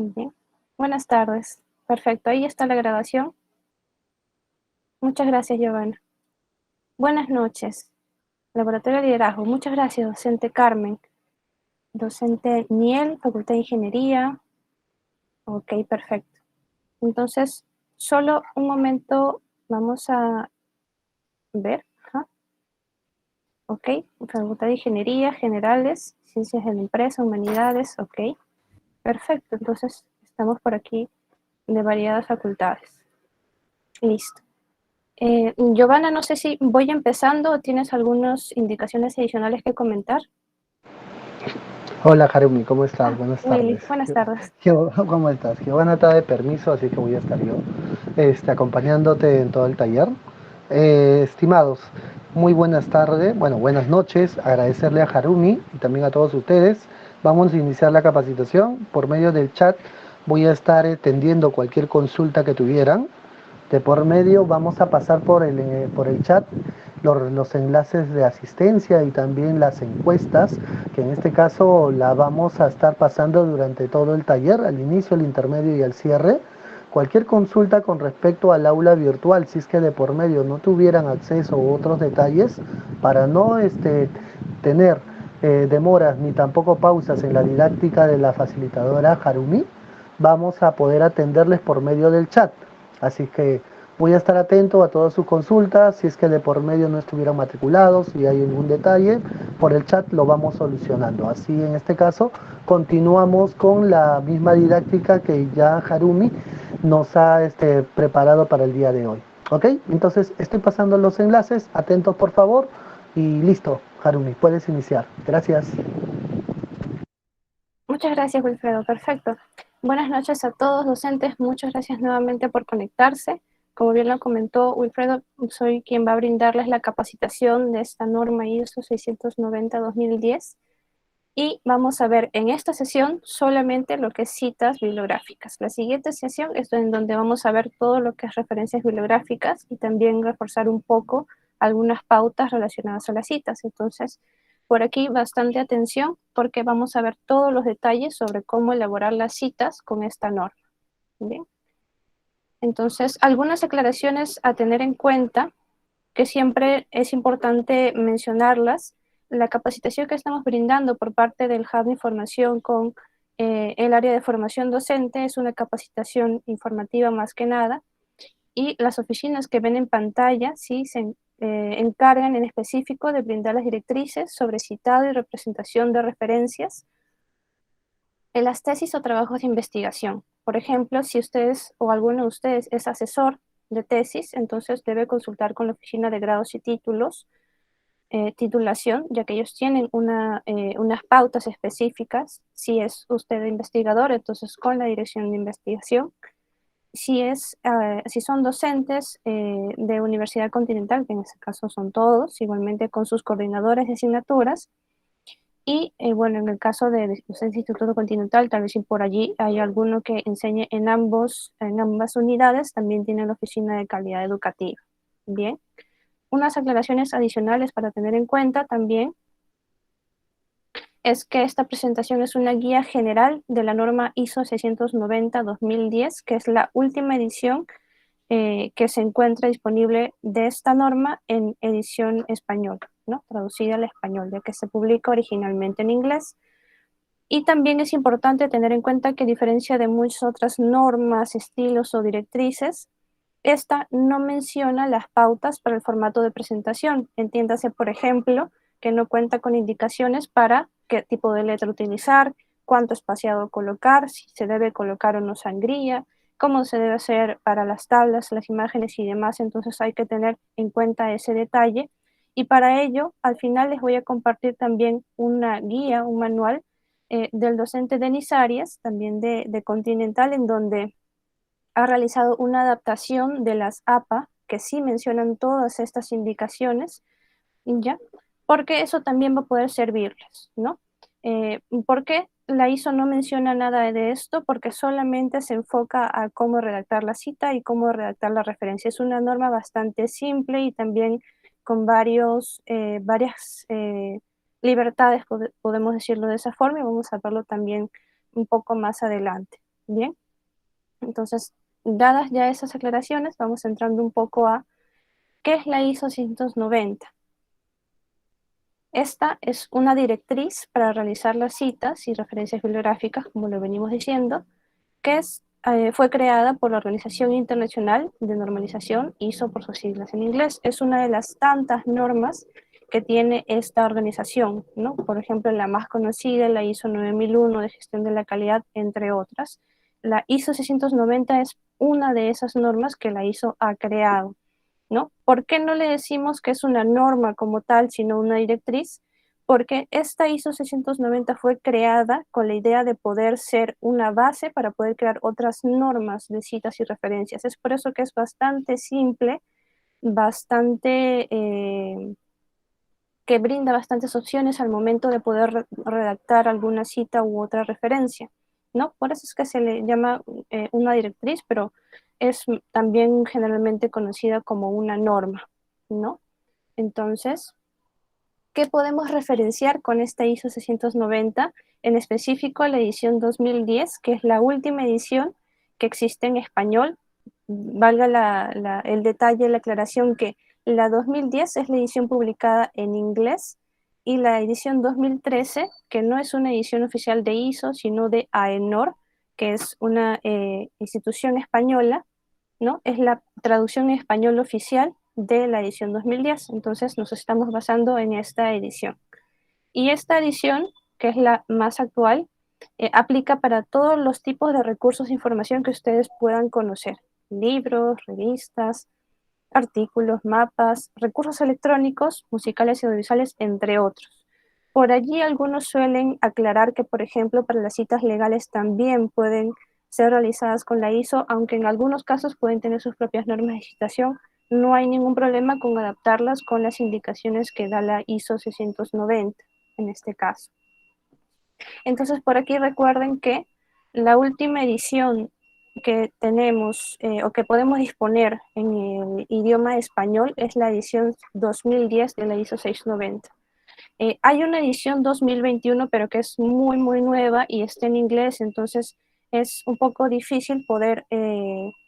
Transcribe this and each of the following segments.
Bien. Buenas tardes. Perfecto, ahí está la grabación. Muchas gracias, Giovanna. Buenas noches. Laboratorio de Liderazgo. Muchas gracias, docente Carmen. Docente Niel, Facultad de Ingeniería. Ok, perfecto. Entonces, solo un momento, vamos a ver. Ajá. Ok, Facultad de Ingeniería, Generales, Ciencias de la Empresa, Humanidades. Ok, perfecto. Entonces, estamos por aquí de variadas facultades. Listo. Giovanna, no sé si voy empezando o tienes algunas indicaciones adicionales que comentar. Hola Harumi, ¿cómo estás? Ah, Buenas Willy, tardes. buenas tardes. ¿Cómo estás? Giovanna está de permiso, así que voy a estar yo acompañándote en todo el taller. Estimados, muy buenas tardes, bueno, buenas noches. Agradecerle a Harumi y también a todos ustedes. Vamos a iniciar la capacitación. Por medio del chat voy a estar atendiendo cualquier consulta que tuvieran. De por medio vamos a pasar por el chat los enlaces de asistencia y también las encuestas, que en este caso la vamos a estar pasando durante todo el taller, al inicio, al intermedio y al cierre. Cualquier consulta con respecto al aula virtual, si es que de por medio no tuvieran acceso a otros detalles, para no tener demoras ni tampoco pausas en la didáctica de la facilitadora Harumi, vamos a poder atenderles por medio del chat. Así que voy a estar atento a todas sus consultas, si es que de por medio no estuvieran matriculados, si hay algún detalle, por el chat lo vamos solucionando. Así en este caso continuamos con la misma didáctica que ya Harumi nos ha preparado para el día de hoy. ¿Ok? Entonces estoy pasando los enlaces, atentos por favor y listo, Harumi, puedes iniciar. Gracias. Muchas gracias, Wilfredo. Perfecto. Buenas noches a todos, docentes. Muchas gracias nuevamente por conectarse. Como bien lo comentó Wilfredo, soy quien va a brindarles la capacitación de esta norma ISO 690-2010. Y vamos a ver en esta sesión solamente lo que es citas bibliográficas. La siguiente sesión es en donde vamos a ver todo lo que es referencias bibliográficas y también reforzar un poco algunas pautas relacionadas a las citas. Entonces, por aquí bastante atención porque vamos a ver todos los detalles sobre cómo elaborar las citas con esta norma. Bien. Entonces, algunas aclaraciones a tener en cuenta que siempre es importante mencionarlas. La capacitación que estamos brindando por parte del Hub de Información con el área de formación docente es una capacitación informativa más que nada, y las oficinas que ven en pantalla sí se encargan en específico de brindar las directrices sobre citado y representación de referencias en las tesis o trabajos de investigación. Por ejemplo, si ustedes o alguno de ustedes es asesor de tesis, entonces debe consultar con la oficina de grados y títulos, titulación, ya que ellos tienen unas pautas específicas. Si es usted investigador, entonces con la dirección de investigación. Si son docentes de Universidad Continental, que en este caso son todos, igualmente con sus coordinadores de asignaturas. Y bueno, en el caso de docencia Instituto Continental, tal vez si por allí hay alguno que enseñe en ambas unidades, también tiene la oficina de calidad educativa. Bien. Unas aclaraciones adicionales para tener en cuenta también es que esta presentación es una guía general de la norma ISO 690-2010, que es la última edición que se encuentra disponible de esta norma en edición español, ¿no? Traducida al español, ya que se publica originalmente en inglés. Y también es importante tener en cuenta que a diferencia de muchas otras normas, estilos o directrices, esta no menciona las pautas para el formato de presentación. Entiéndase, por ejemplo, que no cuenta con indicaciones para qué tipo de letra utilizar, cuánto espaciado colocar, si se debe colocar o no sangría, cómo se debe hacer para las tablas, las imágenes y demás. Entonces hay que tener en cuenta ese detalle. Y para ello, al final les voy a compartir también una guía, un manual del docente Denis Arias, también de Continental, en donde ha realizado una adaptación de las APA que sí mencionan todas estas indicaciones, ¿ya? Porque eso también va a poder servirles, ¿no? ¿Por qué la ISO no menciona nada de esto? Porque solamente se enfoca a cómo redactar la cita y cómo redactar la referencia. Es una norma bastante simple y también con varias libertades, podemos decirlo de esa forma, y vamos a verlo también un poco más adelante. Bien, entonces, dadas ya esas aclaraciones, vamos entrando un poco a qué es la ISO 690. Esta es una directriz para realizar las citas y referencias bibliográficas, como lo venimos diciendo, fue creada por la Organización Internacional de Normalización, ISO por sus siglas en inglés. Es una de las tantas normas que tiene esta organización, ¿no? Por ejemplo, la más conocida, la ISO 9001 de gestión de la calidad, entre otras. La ISO 690 es una de esas normas que la ISO ha creado, ¿no? ¿Por qué no le decimos que es una norma como tal, sino una directriz? Porque esta ISO 690 fue creada con la idea de poder ser una base para poder crear otras normas de citas y referencias. Es por eso que es bastante simple, bastante, que brinda bastantes opciones al momento de poder redactar alguna cita u otra referencia, ¿no? Por eso es que se le llama una directriz, pero es también generalmente conocida como una norma, ¿no? Entonces, ¿qué podemos referenciar con esta ISO 690? En específico, la edición 2010, que es la última edición que existe en español. Valga el detalle, la aclaración que la 2010 es la edición publicada en inglés y la edición 2013, que no es una edición oficial de ISO, sino de AENOR, que es una institución española, ¿no? Es la traducción en español oficial de la edición 2010. Entonces nos estamos basando en esta edición. Y esta edición, que es la más actual, aplica para todos los tipos de recursos de información que ustedes puedan conocer. Libros, revistas, artículos, mapas, recursos electrónicos, musicales y audiovisuales, entre otros. Por allí algunos suelen aclarar que, por ejemplo, para las citas legales también pueden ser realizadas con la ISO, aunque en algunos casos pueden tener sus propias normas de citación. No hay ningún problema con adaptarlas con las indicaciones que da la ISO 690 en este caso. Entonces, por aquí recuerden que la última edición que tenemos o que podemos disponer en el idioma español es la edición 2010 de la ISO 690. Hay una edición 2021, pero que es muy, muy nueva y está en inglés, entonces es un poco difícil poder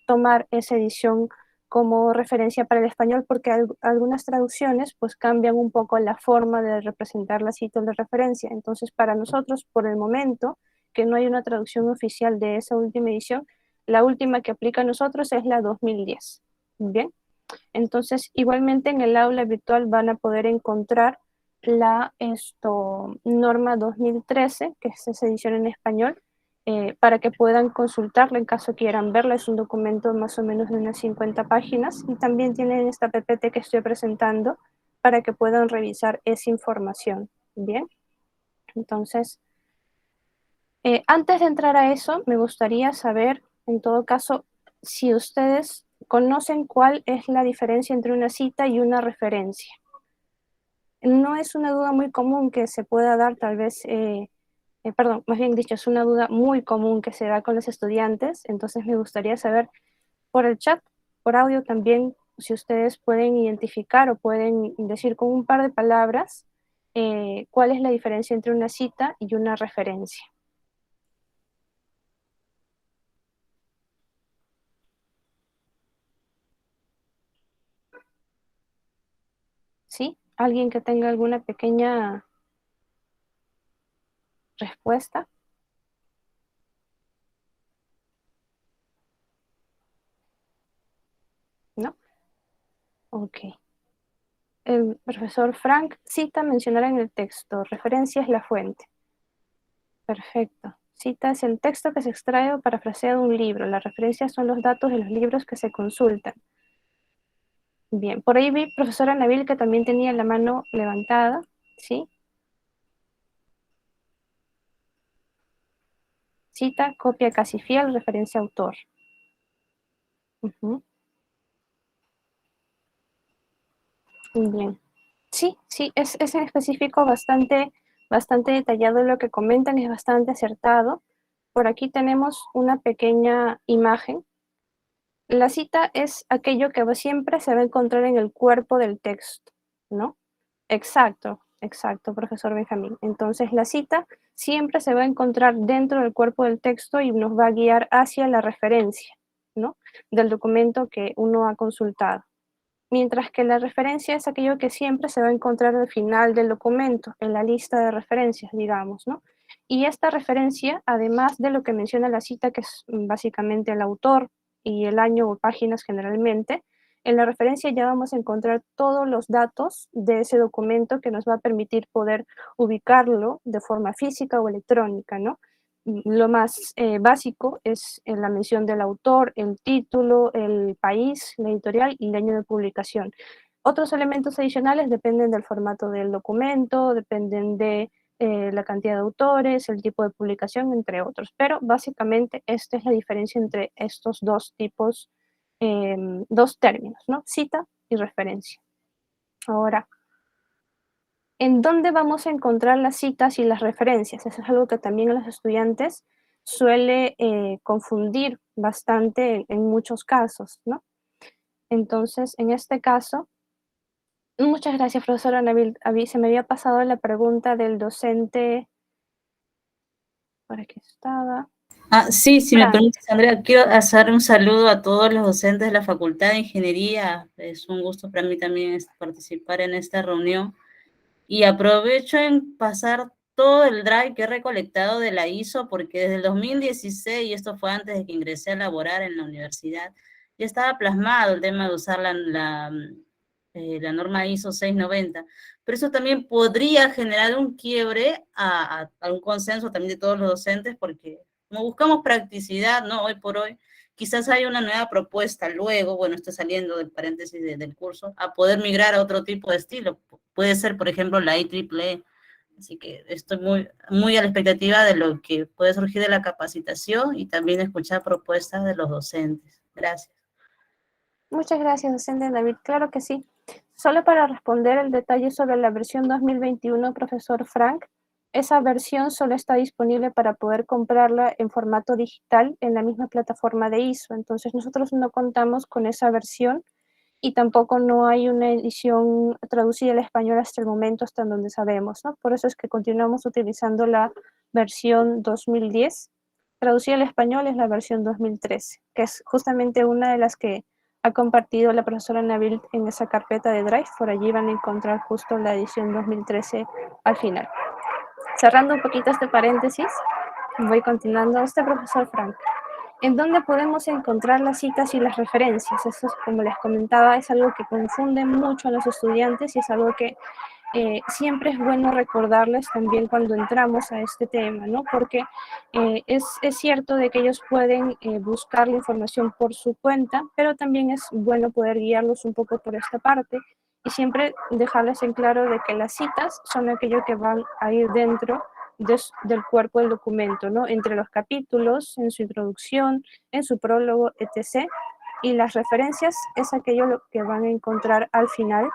tomar esa edición como referencia para el español porque algunas traducciones pues cambian un poco la forma de representar la cita de referencia. Entonces para nosotros, por el momento, que no hay una traducción oficial de esa última edición, la última que aplica a nosotros es la 2010. Bien, entonces igualmente en el aula virtual van a poder encontrar la norma 2013, que es esa edición en español, para que puedan consultarla en caso quieran verla. Es un documento más o menos de unas 50 páginas y también tienen esta PPT que estoy presentando para que puedan revisar esa información. Bien, entonces, antes de entrar a eso, me gustaría saber, en todo caso, si ustedes conocen cuál es la diferencia entre una cita y una referencia. No es una duda muy común que se pueda dar, tal vez, perdón, más bien dicho, es una duda muy común que se da con los estudiantes, entonces me gustaría saber por el chat, por audio también, si ustedes pueden identificar o pueden decir con un par de palabras cuál es la diferencia entre una cita y una referencia. ¿Sí? ¿Alguien que tenga alguna pequeña respuesta? ¿No? Ok. El profesor Frank cita mencionar en el texto, referencia es la fuente. Perfecto. Cita es el texto que se extrae o parafrasea de un libro. Las referencias son los datos de los libros que se consultan. Bien, por ahí vi profesora Nabil que también tenía la mano levantada, ¿sí? Cita, copia casi fiel, referencia autor. Ujú. Bien. Sí, sí, es en específico bastante detallado lo que comentan, es bastante acertado. Por aquí tenemos una pequeña imagen. La cita es aquello que siempre se va a encontrar en el cuerpo del texto, ¿no? Exacto, exacto, profesor Benjamín. Entonces, la cita siempre se va a encontrar dentro del cuerpo del texto y nos va a guiar hacia la referencia, ¿no?, del documento que uno ha consultado. Mientras que la referencia es aquello que siempre se va a encontrar al final del documento, en la lista de referencias, digamos, ¿no? Y esta referencia, además de lo que menciona la cita, que es básicamente el autor y el año o páginas generalmente, en la referencia ya vamos a encontrar todos los datos de ese documento que nos va a permitir poder ubicarlo de forma física o electrónica, ¿no? Lo más básico es la mención del autor, el título, el país, la editorial y el año de publicación. Otros elementos adicionales dependen del formato del documento, dependen de la cantidad de autores, el tipo de publicación, entre otros. Pero básicamente esta es la diferencia entre estos dos tipos, dos términos, ¿no? Cita y referencia. Ahora, ¿en dónde vamos a encontrar las citas y las referencias? Eso es algo que también a los estudiantes suele confundir bastante en muchos casos, ¿no? Entonces, en este caso, muchas gracias, profesora Nabil. Se me había pasado la pregunta del docente, por aquí estaba, Sí, si me Frank. permites, Andrea, quiero hacer un saludo a todos los docentes de la Facultad de Ingeniería. Es un gusto para mí también participar en esta reunión. Y aprovecho en pasar todo el drive que he recolectado de la ISO, porque desde el 2016, y esto fue antes de que ingresé a laborar en la universidad, ya estaba plasmado el tema de usar la norma ISO 690. Pero eso también podría generar un quiebre a un consenso también de todos los docentes, porque como buscamos practicidad, ¿no? Hoy por hoy, quizás hay una nueva propuesta luego, bueno, está saliendo del paréntesis del curso, a poder migrar a otro tipo de estilo. Puede ser, por ejemplo, la IEEE. Así que estoy muy a la expectativa de lo que puede surgir de la capacitación y también escuchar propuestas de los docentes. Gracias. Muchas gracias, docente David. Claro que sí. Solo para responder el detalle sobre la versión 2021, profesor Frank, esa versión solo está disponible para poder comprarla en formato digital en la misma plataforma de ISO. Entonces nosotros no contamos con esa versión y tampoco no hay una edición traducida al español hasta el momento, hasta donde sabemos, ¿no? Por eso es que continuamos utilizando la versión 2010. Traducida al español es la versión 2013, que es justamente una de las que ha compartido la profesora Nabil en esa carpeta de Drive. Por allí van a encontrar justo la edición 2013 al final. Cerrando un poquito este paréntesis, voy continuando. Este profesor Frank, ¿en dónde podemos encontrar las citas y las referencias? Eso, como les comentaba, es algo que confunde mucho a los estudiantes y es algo que siempre es bueno recordarles también cuando entramos a este tema, ¿no? Porque es cierto de que ellos pueden buscar la información por su cuenta, pero también es bueno poder guiarlos un poco por esta parte y siempre dejarles en claro de que las citas son aquello que van a ir dentro del cuerpo del documento, ¿no? Entre los capítulos, en su introducción, en su prólogo, etc. Y las referencias es aquello lo que van a encontrar al final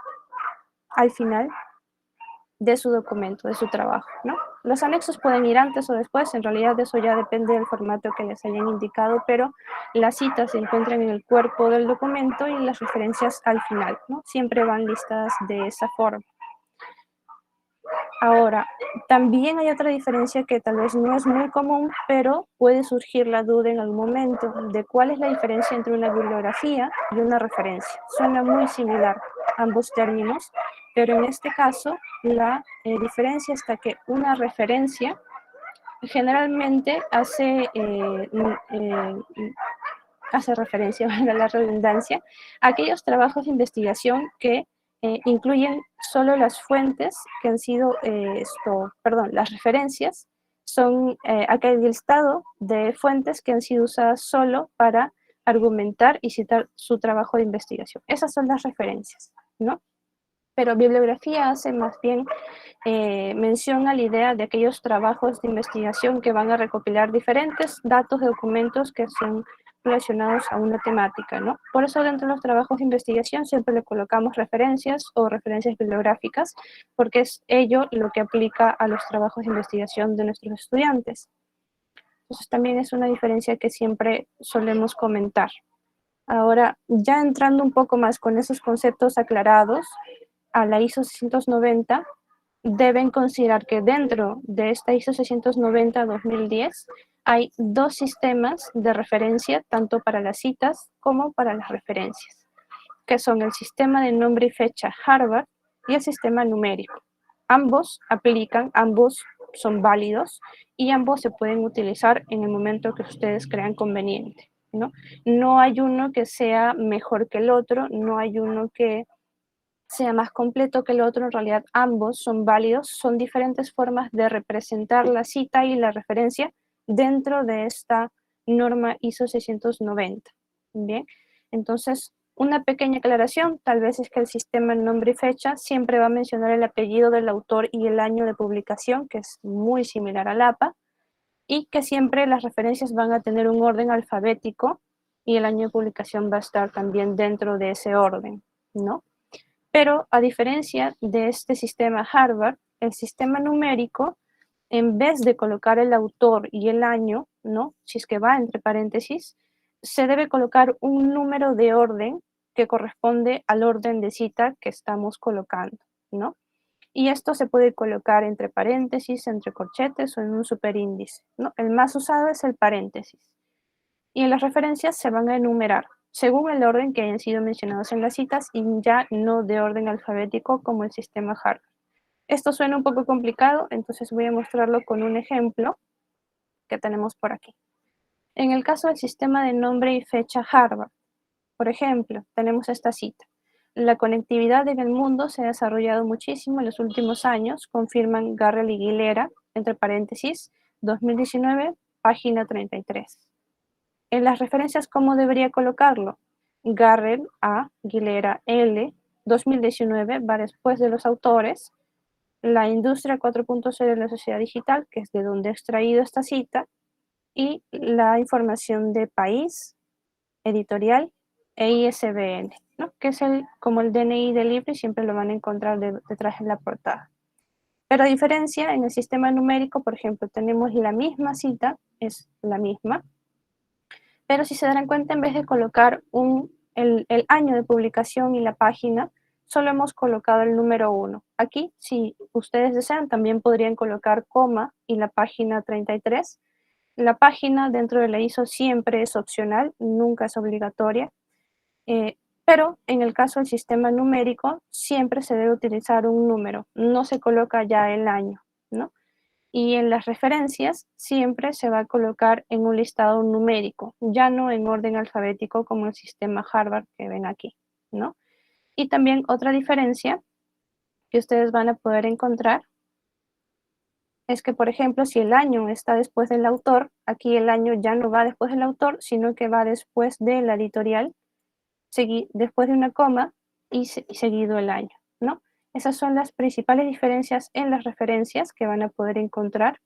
de su documento, de su trabajo, ¿no? Los anexos pueden ir antes o después, en realidad eso ya depende del formato que les hayan indicado, pero las citas se encuentran en el cuerpo del documento y las referencias al final, ¿no? Siempre van listadas de esa forma. Ahora, también hay otra diferencia que tal vez no es muy común, pero puede surgir la duda en algún momento de cuál es la diferencia entre una bibliografía y una referencia. Suena muy similar ambos términos, pero en este caso la diferencia está que una referencia generalmente hace referencia, valga la redundancia, a aquellos trabajos de investigación que incluyen solo las fuentes que han sido, las referencias son aquel listado de fuentes que han sido usadas solo para argumentar y citar su trabajo de investigación. Esas son las referencias, ¿no? Pero bibliografía hace más bien mención a la idea de aquellos trabajos de investigación que van a recopilar diferentes datos de documentos que son relacionados a una temática, ¿no? Por eso dentro de los trabajos de investigación siempre le colocamos referencias o referencias bibliográficas, porque es ello lo que aplica a los trabajos de investigación de nuestros estudiantes. Entonces también es una diferencia que siempre solemos comentar. Ahora, ya entrando un poco más con esos conceptos aclarados, a la ISO 690, deben considerar que dentro de esta ISO 690-2010 hay dos sistemas de referencia, tanto para las citas como para las referencias, que son el sistema de nombre y fecha Harvard y el sistema numérico. Ambos aplican, ambos son válidos y ambos se pueden utilizar en el momento que ustedes crean conveniente, ¿no? No hay uno que sea mejor que el otro, no hay uno que sea más completo que el otro, en realidad ambos son válidos, son diferentes formas de representar la cita y la referencia dentro de esta norma ISO 690. Bien, entonces una pequeña aclaración, tal vez es que el sistema nombre y fecha siempre va a mencionar el apellido del autor y el año de publicación, que es muy similar al APA, y que siempre las referencias van a tener un orden alfabético y el año de publicación va a estar también dentro de ese orden, ¿no? Pero a diferencia de este sistema Harvard, el sistema numérico, en vez de colocar el autor y el año, ¿no? Si es que va entre paréntesis, se debe colocar un número de orden que corresponde al orden de cita que estamos colocando, ¿no? Y esto se puede colocar entre paréntesis, entre corchetes o en un superíndice, ¿no? El más usado es el paréntesis. Y en las referencias se van a enumerar según el orden que hayan sido mencionados en las citas y ya no de orden alfabético como el sistema Harvard. Esto suena un poco complicado, entonces voy a mostrarlo con un ejemplo que tenemos por aquí. En el caso del sistema de nombre y fecha Harvard, por ejemplo, tenemos esta cita. La conectividad en el mundo se ha desarrollado muchísimo en los últimos años, confirman Garrell y Aguilera, entre paréntesis, 2019, página 33. En las referencias, ¿cómo debería colocarlo? Garrell A, Aguilera L, 2019, va después de los autores. La industria 4.0 de la sociedad digital, que es de donde he extraído esta cita, y la información de país, editorial e ISBN, ¿no? Que es como el DNI del libro y siempre lo van a encontrar detrás en la portada. Pero a diferencia, en el sistema numérico, por ejemplo, tenemos la misma cita, es la misma, pero si se darán cuenta, en vez de colocar el año de publicación y la página, solo hemos colocado el número 1. Aquí, si ustedes desean, también podrían colocar coma y la página 33. La página dentro de la ISO siempre es opcional, nunca es obligatoria, pero en el caso del sistema numérico, siempre se debe utilizar un número, no se coloca ya el año, ¿no? Y en las referencias siempre se va a colocar en un listado numérico, ya no en orden alfabético como el sistema Harvard que ven aquí, ¿no? Y también otra diferencia que ustedes van a poder encontrar es que, por ejemplo, si el año está después del autor, aquí el año ya no va después del autor, sino que va después de la editorial, después de una coma y seguido el año, ¿no? Esas son las principales diferencias en las referencias que van a poder encontrar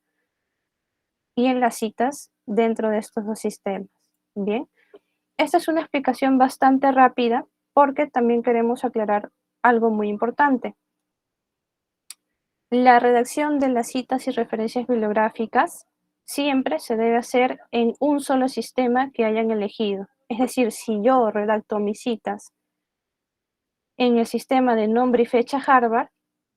y en las citas dentro de estos dos sistemas. Bien, esta es una explicación bastante rápida porque también queremos aclarar algo muy importante. La redacción de las citas y referencias bibliográficas siempre se debe hacer en un solo sistema que hayan elegido. Es decir, si yo redacto mis citas en el sistema de nombre y fecha Harvard,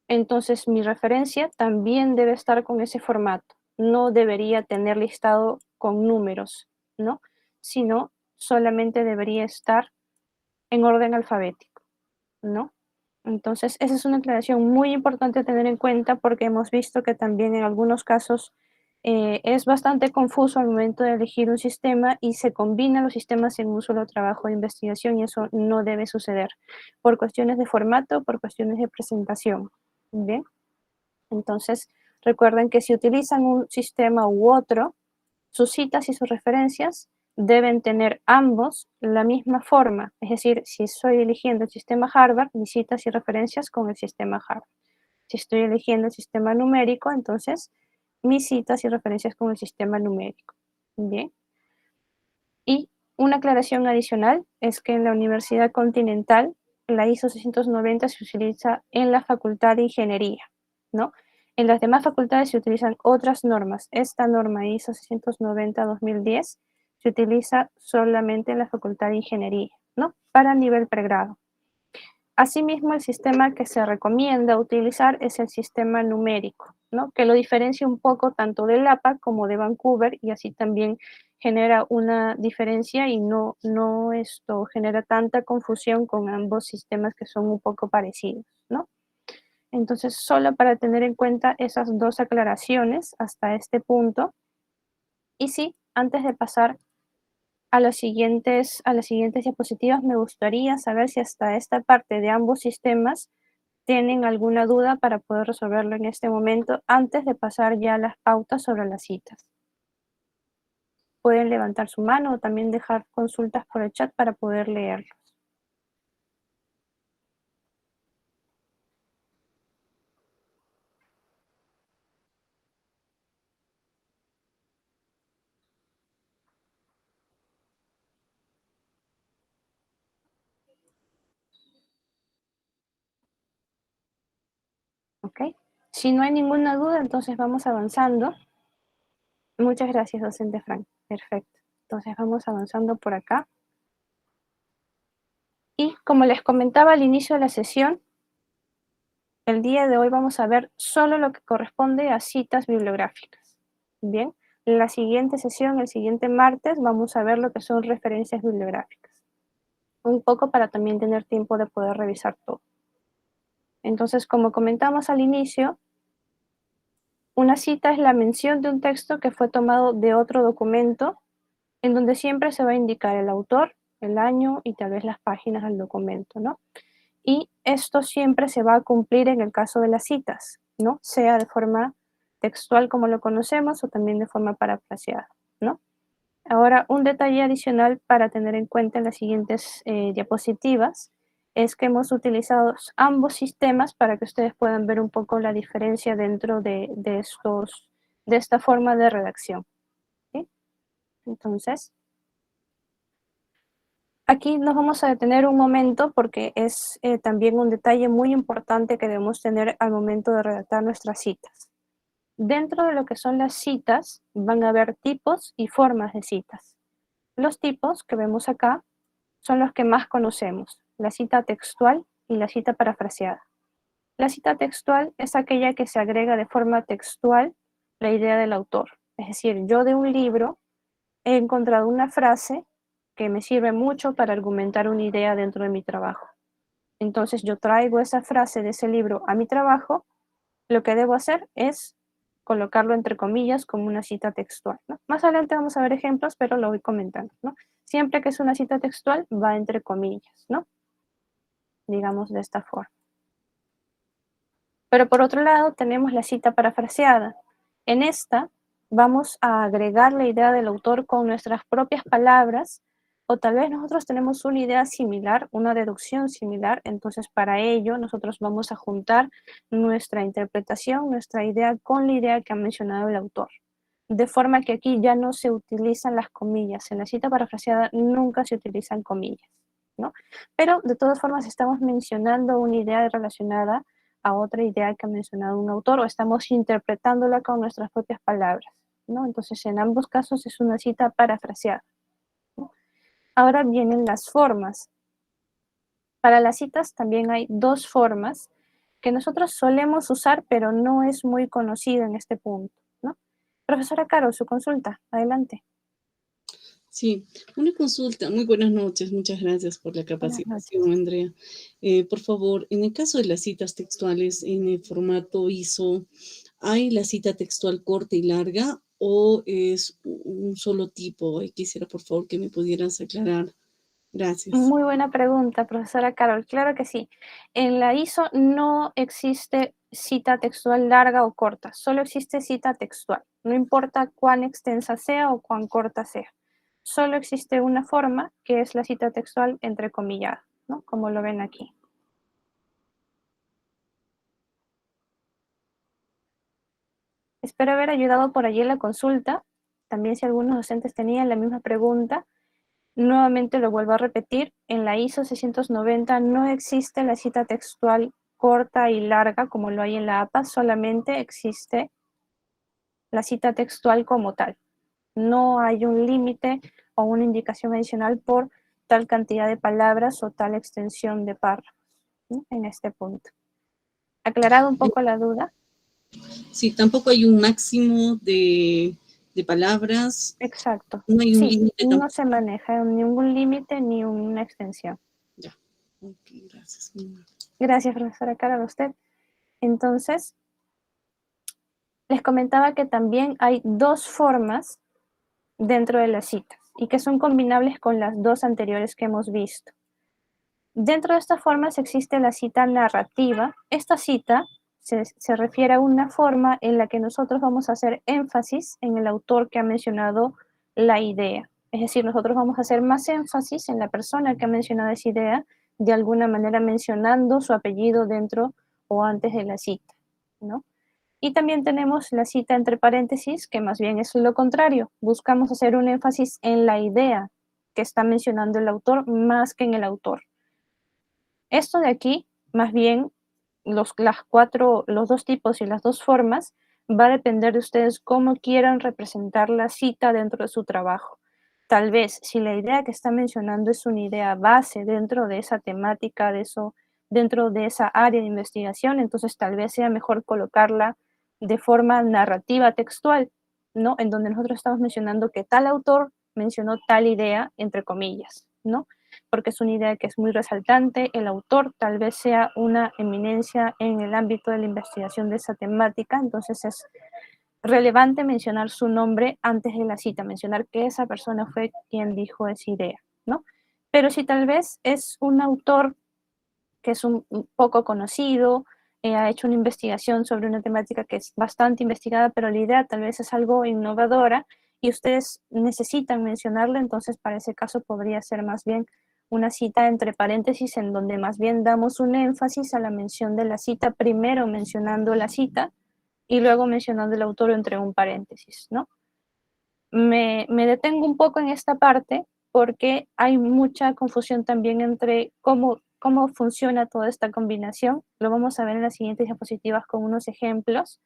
entonces mi referencia también debe estar con ese formato. No debería tener listado con números, ¿no? Sino solamente debería estar en orden alfabético, ¿no? Entonces, esa es una aclaración muy importante a tener en cuenta porque hemos visto que también en algunos casos es bastante confuso al momento de elegir un sistema y se combinan los sistemas en un solo trabajo de investigación y eso no debe suceder por cuestiones de formato, por cuestiones de presentación. ¿Bien? Entonces, recuerden que si utilizan un sistema u otro, sus citas y sus referencias deben tener ambos la misma forma. Es decir, si estoy eligiendo el sistema Harvard, mis citas y referencias con el sistema Harvard. Si estoy eligiendo el sistema numérico, entonces mis citas y referencias con el sistema numérico. Bien. Y una aclaración adicional es que en la Universidad Continental, la ISO 690 se utiliza en la Facultad de Ingeniería, ¿no? En las demás facultades se utilizan otras normas. Esta norma ISO 690-2010 se utiliza solamente en la Facultad de Ingeniería, ¿no? Para nivel pregrado. Asimismo, el sistema que se recomienda utilizar es el sistema numérico, ¿no? Que lo diferencia un poco tanto del APA como de Vancouver, y así también genera una diferencia y no esto genera tanta confusión con ambos sistemas que son un poco parecidos, ¿no? Entonces, solo para tener en cuenta esas dos aclaraciones hasta este punto. Y sí, antes de pasar a las siguientes diapositivas, me gustaría saber si hasta esta parte de ambos sistemas tienen alguna duda para poder resolverlo en este momento antes de pasar ya a las pautas sobre las citas. Pueden levantar su mano o también dejar consultas por el chat para poder leerlos. ¿Ok? Si no hay ninguna duda, entonces vamos avanzando. Muchas gracias, docente Frank. Perfecto. Entonces vamos avanzando por acá. Y como les comentaba al inicio de la sesión, el día de hoy vamos a ver solo lo que corresponde a citas bibliográficas. Bien, en la siguiente sesión, el siguiente martes, vamos a ver lo que son referencias bibliográficas. Un poco para también tener tiempo de poder revisar todo. Entonces, como comentamos al inicio, una cita es la mención de un texto que fue tomado de otro documento, en donde siempre se va a indicar el autor, el año y tal vez las páginas del documento, ¿no? Y esto siempre se va a cumplir en el caso de las citas, ¿no? Sea de forma textual como lo conocemos o también de forma parafraseada, ¿no? Ahora, un detalle adicional para tener en cuenta en las siguientes diapositivas es que hemos utilizado ambos sistemas para que ustedes puedan ver un poco la diferencia dentro de esta forma de redacción, ¿sí? Entonces, aquí nos vamos a detener un momento porque es también un detalle muy importante que debemos tener al momento de redactar nuestras citas. Dentro de lo que son las citas van a haber tipos y formas de citas. Los tipos que vemos acá son los que más conocemos, la cita textual y la cita parafraseada. La cita textual es aquella que se agrega de forma textual la idea del autor. Es decir, yo de un libro he encontrado una frase que me sirve mucho para argumentar una idea dentro de mi trabajo. Entonces yo traigo esa frase de ese libro a mi trabajo, lo que debo hacer es colocarlo entre comillas como una cita textual, ¿no? Más adelante vamos a ver ejemplos, pero lo voy comentando, ¿no? Siempre que es una cita textual va entre comillas, ¿no? Digamos de esta forma. Pero por otro lado tenemos la cita parafraseada. En esta vamos a agregar la idea del autor con nuestras propias palabras, o tal vez nosotros tenemos una idea similar, una deducción similar, entonces para ello nosotros vamos a juntar nuestra interpretación, nuestra idea con la idea que ha mencionado el autor. De forma que aquí ya no se utilizan las comillas. En la cita parafraseada nunca se utilizan comillas, ¿no? Pero de todas formas estamos mencionando una idea relacionada a otra idea que ha mencionado un autor o estamos interpretándola con nuestras propias palabras, ¿no? Entonces, en ambos casos es una cita parafraseada, ¿no? Ahora vienen las formas. Para las citas también hay dos formas que nosotros solemos usar, pero no es muy conocido en este punto, ¿no? Profesora Caro, su consulta, adelante. Sí, una consulta. Muy buenas noches. Muchas gracias por la Buenas noches. capacitación, Andrea. Por favor, en el caso de las citas textuales en el formato ISO, ¿hay la cita textual corta y larga o es un solo tipo? Y quisiera, por favor, que me pudieras aclarar. Gracias. Muy buena pregunta, profesora Carol. Claro que sí. En la ISO no existe cita textual larga o corta, solo existe cita textual. No importa cuán extensa sea o cuán corta sea. Solo existe una forma que es la cita textual entrecomillada, ¿no? Como lo ven aquí. Espero haber ayudado por allí en la consulta. También si algunos docentes tenían la misma pregunta, nuevamente lo vuelvo a repetir, en la ISO 690 no existe la cita textual corta y larga como lo hay en la APA, solamente existe la cita textual como tal. No hay un límite o una indicación adicional por tal cantidad de palabras o tal extensión de párrafos. ¿no? En este punto. ¿Aclarado un poco la duda? Sí, tampoco hay un máximo de palabras, Exacto. no hay un Sí, límite no tampoco. se maneja ningún límite ni una extensión. Ya, ok, gracias. Gracias, profesora Carol, a usted. Entonces, les comentaba que también hay dos formas dentro de las citas y que son combinables con las dos anteriores que hemos visto. Dentro de estas formas existe la cita narrativa. Esta cita se refiere a una forma en la que nosotros vamos a hacer énfasis en el autor que ha mencionado la idea. Es decir, nosotros vamos a hacer más énfasis en la persona que ha mencionado esa idea, de alguna manera mencionando su apellido dentro o antes de la cita, ¿no? Y también tenemos la cita entre paréntesis, que más bien es lo contrario. Buscamos hacer un énfasis en la idea que está mencionando el autor más que en el autor. Esto de aquí, más bien, los dos tipos y las dos formas, va a depender de ustedes cómo quieran representar la cita dentro de su trabajo. Tal vez, si la idea que está mencionando es una idea base dentro de esa temática, dentro de esa área de investigación, entonces tal vez sea mejor colocarla de forma narrativa textual, ¿no? En donde nosotros estamos mencionando que tal autor mencionó tal idea, entre comillas, ¿no? Porque es una idea que es muy resaltante, el autor tal vez sea una eminencia en el ámbito de la investigación de esa temática, entonces es relevante mencionar su nombre antes de la cita, mencionar que esa persona fue quien dijo esa idea, ¿no? Pero si tal vez es un autor que es un poco conocido, ha hecho una investigación sobre una temática que es bastante investigada, pero la idea tal vez es algo innovadora y ustedes necesitan mencionarla, entonces para ese caso podría ser más bien una cita entre paréntesis en donde más bien damos un énfasis a la mención de la cita, primero mencionando la cita y luego mencionando el autor entre un paréntesis, ¿no? Me detengo un poco en esta parte porque hay mucha confusión también entre cómo funciona toda esta combinación. Lo vamos a ver en las siguientes diapositivas con unos ejemplos,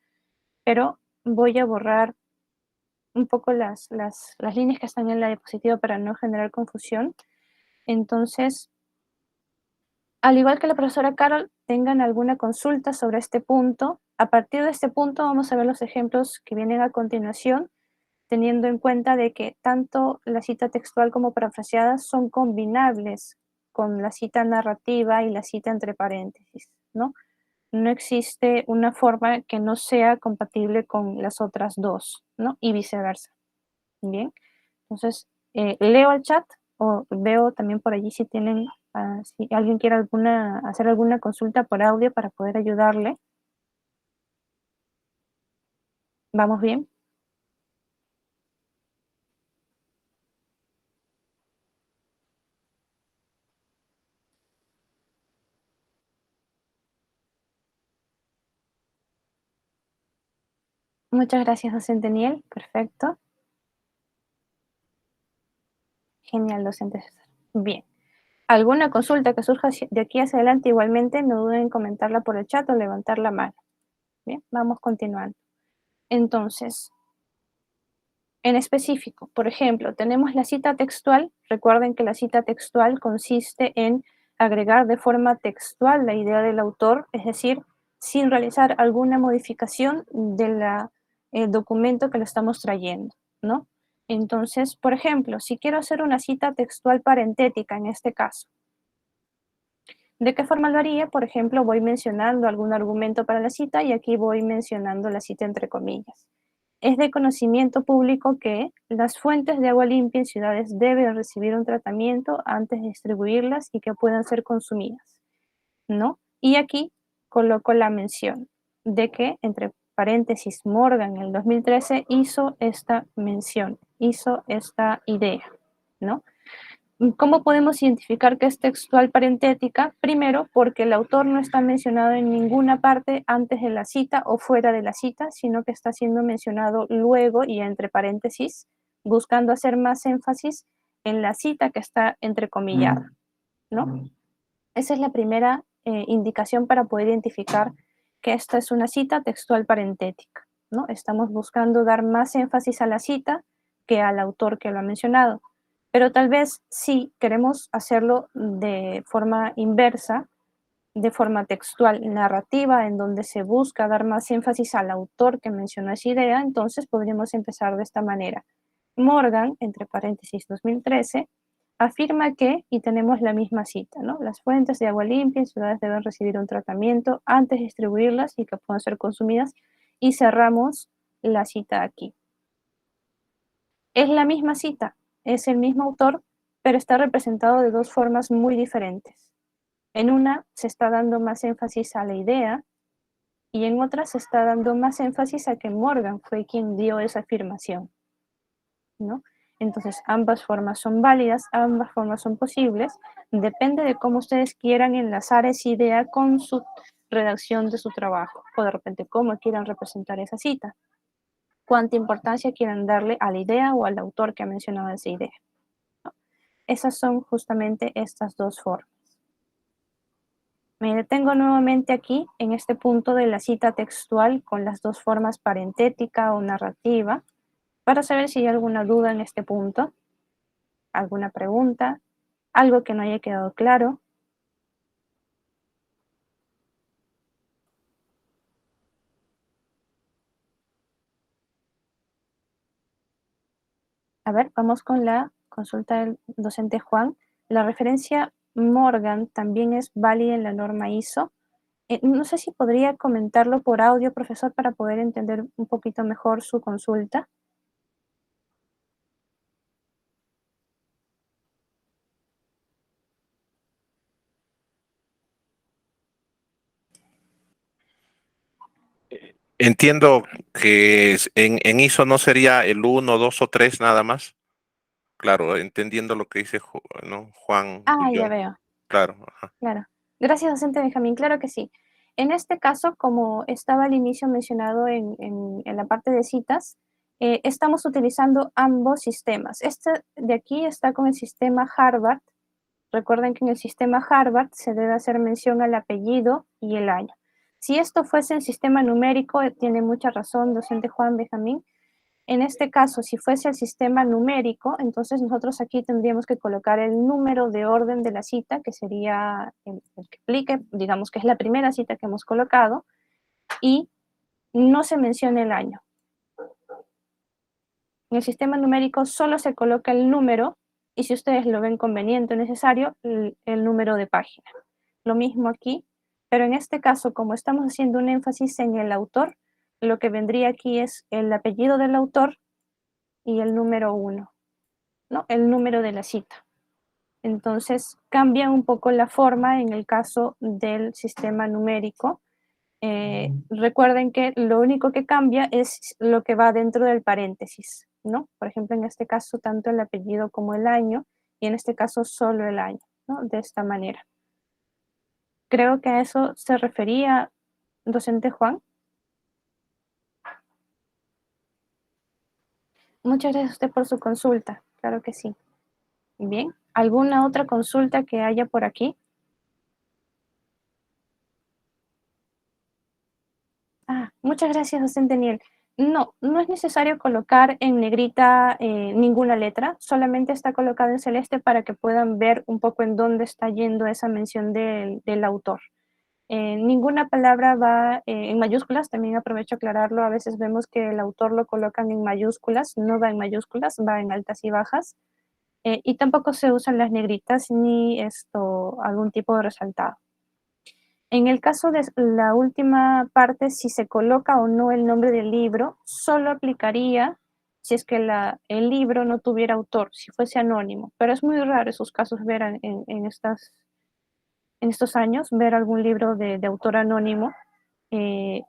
pero voy a borrar un poco las líneas que están en la diapositiva para no generar confusión. Entonces, al igual que la profesora Carol, tengan alguna consulta sobre este punto. A partir de este punto vamos a ver los ejemplos que vienen a continuación, teniendo en cuenta de que tanto la cita textual como parafraseada son combinables con la cita narrativa y la cita entre paréntesis, ¿no? No existe una forma que no sea compatible con las otras dos, ¿no? Y viceversa. Bien, entonces leo el chat o veo también por allí si tienen, si alguien quiere hacer alguna consulta por audio para poder ayudarle. ¿Vamos bien? Muchas gracias, docente Niel. Perfecto. Genial, docente César. Bien. ¿Alguna consulta que surja de aquí hacia adelante? Igualmente, no duden en comentarla por el chat o levantar la mano. Bien, vamos continuando. Entonces, en específico, por ejemplo, tenemos la cita textual. Recuerden que la cita textual consiste en agregar de forma textual la idea del autor, es decir, sin realizar alguna modificación del documento que le estamos trayendo, ¿no? Entonces, por ejemplo, si quiero hacer una cita textual parentética en este caso, ¿de qué forma lo haría? Por ejemplo, voy mencionando algún argumento para la cita y aquí voy mencionando la cita entre comillas. Es de conocimiento público que las fuentes de agua limpia en ciudades deben recibir un tratamiento antes de distribuirlas y que puedan ser consumidas, ¿no? Y aquí coloco la mención de que, entre paréntesis, Morgan en el 2013 hizo esta mención, hizo esta idea, ¿no? ¿Cómo podemos identificar que es textual parentética? Primero, porque el autor no está mencionado en ninguna parte antes de la cita o fuera de la cita, sino que está siendo mencionado luego y entre paréntesis, buscando hacer más énfasis en la cita que está entrecomillada, ¿no? Esa es la primera indicación para poder identificar que esta es una cita textual parentética, ¿no? Estamos buscando dar más énfasis a la cita que al autor que lo ha mencionado. Pero tal vez si queremos hacerlo de forma inversa, de forma textual narrativa, en donde se busca dar más énfasis al autor que mencionó esa idea, entonces podríamos empezar de esta manera. Morgan, entre paréntesis 2013, afirma que, y tenemos la misma cita, ¿no? Las fuentes de agua limpia en ciudades deben recibir un tratamiento antes de distribuirlas y que puedan ser consumidas, y cerramos la cita aquí. Es la misma cita, es el mismo autor, pero está representado de dos formas muy diferentes. En una se está dando más énfasis a la idea y en otra se está dando más énfasis a que Morgan fue quien dio esa afirmación, ¿no? Entonces, ambas formas son válidas, ambas formas son posibles, depende de cómo ustedes quieran enlazar esa idea con su redacción de su trabajo, o de repente cómo quieran representar esa cita, cuánta importancia quieran darle a la idea o al autor que ha mencionado esa idea, ¿no? Esas son justamente estas dos formas. Me detengo nuevamente aquí en este punto de la cita textual con las dos formas parentética o narrativa, para saber si hay alguna duda en este punto, alguna pregunta, algo que no haya quedado claro. A ver, vamos con la consulta del docente Juan. La referencia Morgan también es válida en la norma ISO. No sé si podría comentarlo por audio, profesor, para poder entender un poquito mejor su consulta. Entiendo que en ISO no sería el 1, 2 o 3 nada más. Claro, entendiendo lo que dice ¿no? Juan Ah, ya Bullón. veo. Claro. Ajá. Claro. Gracias, docente Benjamín. Claro que sí. En este caso, como estaba al inicio mencionado en la parte de citas, estamos utilizando ambos sistemas. Este de aquí está con el sistema Harvard. Recuerden que en el sistema Harvard se debe hacer mención al apellido y el año. Si esto fuese en sistema numérico, tiene mucha razón, docente Juan Benjamín. En este caso, si fuese el sistema numérico, entonces nosotros aquí tendríamos que colocar el número de orden de la cita, que sería el que aplique, digamos que es la primera cita que hemos colocado, y no se menciona el año. En el sistema numérico solo se coloca el número, y si ustedes lo ven conveniente o necesario, el número de página. Lo mismo aquí, pero en este caso, como estamos haciendo un énfasis en el autor, lo que vendría aquí es el apellido del autor y el número 1, ¿no? El número de la cita. Entonces cambia un poco la forma en el caso del sistema numérico. Recuerden que lo único que cambia es lo que va dentro del paréntesis, ¿no? Por ejemplo, en este caso tanto el apellido como el año, y en este caso solo el año, ¿no? De esta manera. Creo que a eso se refería docente Juan. Muchas gracias a usted por su consulta, claro que sí. Bien, ¿alguna otra consulta que haya por aquí? Muchas gracias, docente Niel. No, no es necesario colocar en negrita ninguna letra, solamente está colocado en celeste para que puedan ver un poco en dónde está yendo esa mención del autor. Ninguna palabra va en mayúsculas, también aprovecho a aclararlo, a veces vemos que el autor lo colocan en mayúsculas, no va en mayúsculas, va en altas y bajas, y tampoco se usan las negritas ni algún tipo de resaltado. En el caso de la última parte, si se coloca o no el nombre del libro, solo aplicaría si es que el libro no tuviera autor, si fuese anónimo, pero es muy raro esos casos ver en estos años, ver algún libro de autor anónimo,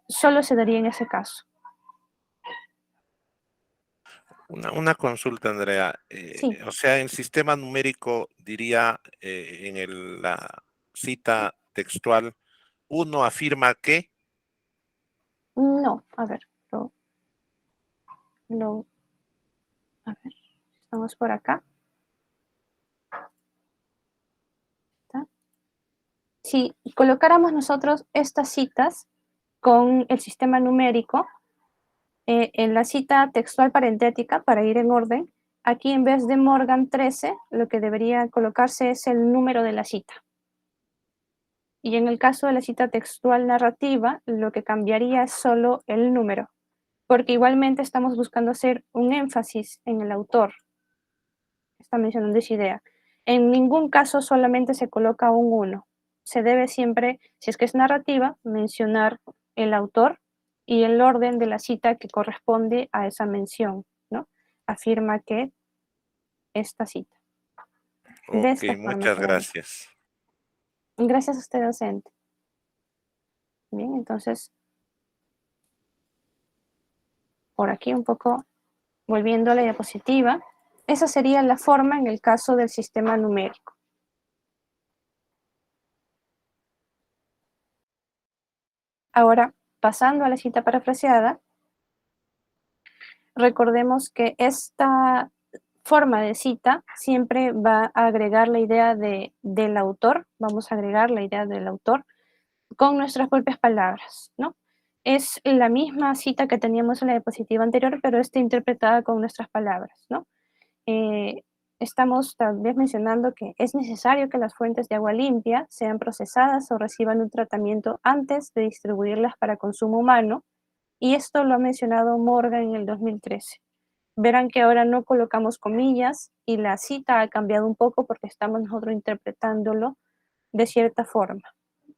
solo se daría en ese caso. Una consulta, Andrea. Sí, O sea, en sistema numérico diría en la cita textual, uno afirma que, no, a ver, a ver, estamos por acá. ¿Está? Si colocáramos nosotros estas citas con el sistema numérico, en la cita textual parentética, para ir en orden, aquí en vez de Morgan 13, lo que debería colocarse es el número de la cita. Y en el caso de la cita textual narrativa, lo que cambiaría es solo el número, porque igualmente estamos buscando hacer un énfasis en el autor. Está mencionando esa idea. En ningún caso solamente se coloca un 1. Se debe siempre, si es que es narrativa, mencionar el autor y el orden de la cita que corresponde a esa mención, ¿no? Afirma que esta cita. De Ok, esta forma muchas quedaría. gracias. Gracias a usted, docente. Bien, entonces, por aquí un poco, volviendo a la diapositiva, esa sería la forma en el caso del sistema numérico. Ahora, pasando a la cita parafraseada, recordemos que esta forma de cita siempre va a agregar la idea del autor, vamos a agregar la idea del autor con nuestras propias palabras, ¿no? Es la misma cita que teníamos en la diapositiva anterior, pero está interpretada con nuestras palabras, ¿no? Estamos tal vez mencionando que es necesario que las fuentes de agua limpia sean procesadas o reciban un tratamiento antes de distribuirlas para consumo humano, y esto lo ha mencionado Morgan en el 2013. Verán que ahora no colocamos comillas y la cita ha cambiado un poco porque estamos nosotros interpretándolo de cierta forma,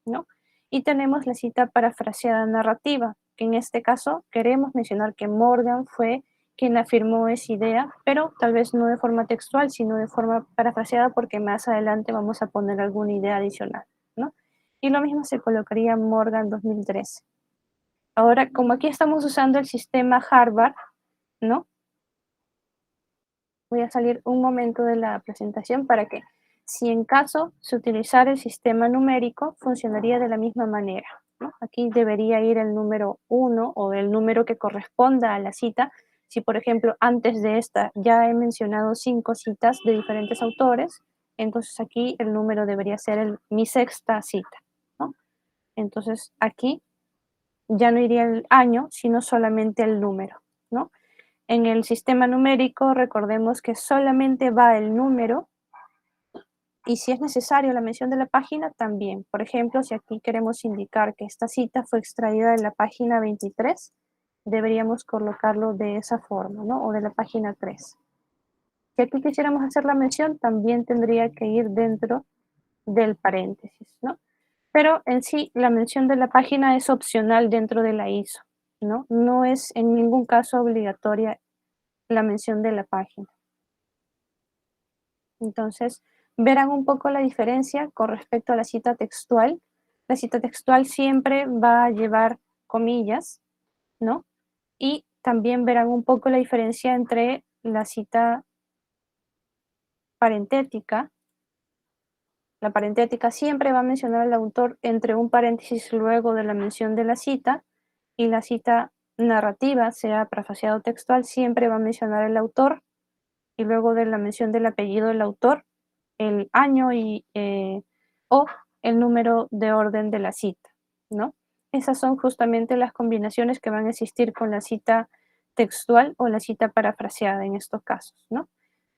¿no? Y tenemos la cita parafraseada narrativa, que en este caso queremos mencionar que Morgan fue quien afirmó esa idea, pero tal vez no de forma textual, sino de forma parafraseada, porque más adelante vamos a poner alguna idea adicional, ¿no? Y lo mismo se colocaría en Morgan 2013. Ahora, como aquí estamos usando el sistema Harvard, ¿no? Voy a salir un momento de la presentación para que, si en caso se utilizara el sistema numérico, funcionaría de la misma manera, ¿no? Aquí debería ir el número 1 o el número que corresponda a la cita. Si, por ejemplo, antes de esta ya he mencionado 5 citas de diferentes autores, entonces aquí el número debería ser mi sexta cita, ¿no? Entonces aquí ya no iría el año, sino solamente el número, ¿no? En el sistema numérico, recordemos que solamente va el número y si es necesario la mención de la página, también. Por ejemplo, si aquí queremos indicar que esta cita fue extraída de la página 23, deberíamos colocarlo de esa forma, ¿no? O de la página 3. Si aquí quisiéramos hacer la mención, también tendría que ir dentro del paréntesis, ¿no? Pero en sí, la mención de la página es opcional dentro de la ISO, ¿no? No es en ningún caso obligatoria la mención de la página. Entonces, verán un poco la diferencia con respecto a la cita textual. La cita textual siempre va a llevar comillas, ¿no? Y también verán un poco la diferencia entre la cita parentética. La parentética siempre va a mencionar al autor entre un paréntesis luego de la mención de la cita, y la cita narrativa, sea parafraseado o textual, siempre va a mencionar al autor y luego de la mención del apellido del autor, el año o el número de orden de la cita, ¿no? Esas son justamente las combinaciones que van a existir con la cita textual o la cita parafraseada en estos casos, ¿no?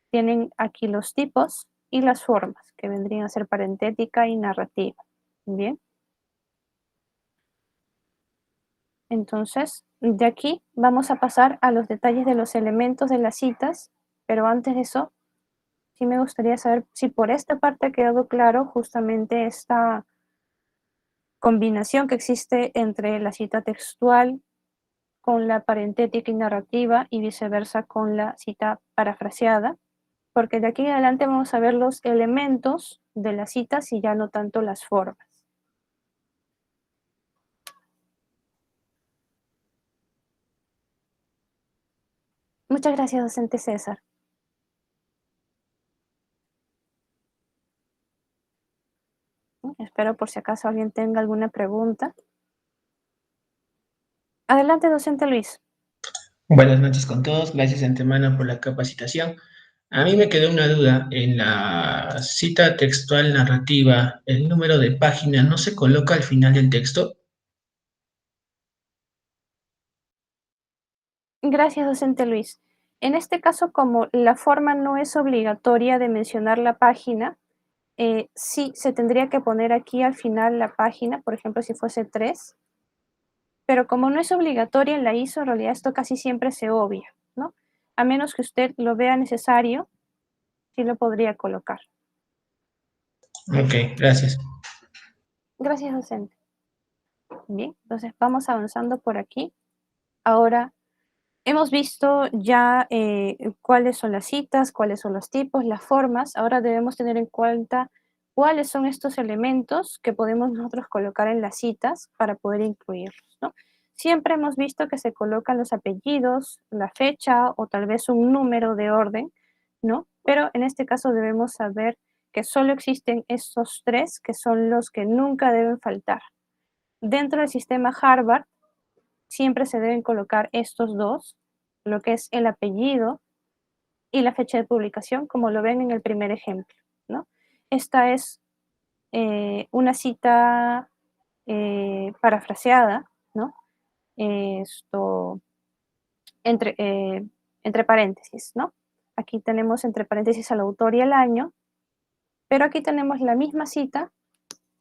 Tienen aquí los tipos y las formas, que vendrían a ser parentética y narrativa. Bien. Entonces, de aquí vamos a pasar a los detalles de los elementos de las citas, pero antes de eso, sí me gustaría saber si por esta parte ha quedado claro justamente esta combinación que existe entre la cita textual con la parentética y narrativa y viceversa con la cita parafraseada, porque de aquí en adelante vamos a ver los elementos de las citas y ya no tanto las formas. Muchas gracias, docente César. Espero por si acaso alguien tenga alguna pregunta. Adelante, docente Luis. Buenas noches con todos, gracias de antemano por la capacitación. A mí me quedó una duda, en la cita textual narrativa, ¿el número de página no se coloca al final del texto? Gracias, docente Luis. En este caso, como la forma no es obligatoria de mencionar la página, sí se tendría que poner aquí al final la página, por ejemplo, si fuese 3, pero como no es obligatoria en la ISO, en realidad esto casi siempre se obvia, ¿no? A menos que usted lo vea necesario, sí lo podría colocar. Ok, gracias. Gracias, docente. Bien, entonces vamos avanzando por aquí. Ahora, hemos visto ya cuáles son las citas, cuáles son los tipos, las formas. Ahora debemos tener en cuenta cuáles son estos elementos que podemos nosotros colocar en las citas para poder incluirlos, ¿no? Siempre hemos visto que se colocan los apellidos, la fecha o tal vez un número de orden, ¿no? Pero en este caso debemos saber que solo existen estos tres que son los que nunca deben faltar. Dentro del sistema Harvard siempre se deben colocar estos dos, lo que es el apellido y la fecha de publicación, como lo ven en el primer ejemplo, ¿no? Esta es una cita parafraseada, ¿no? Esto entre, entre paréntesis, ¿no? Aquí tenemos entre paréntesis al autor y el año, pero aquí tenemos la misma cita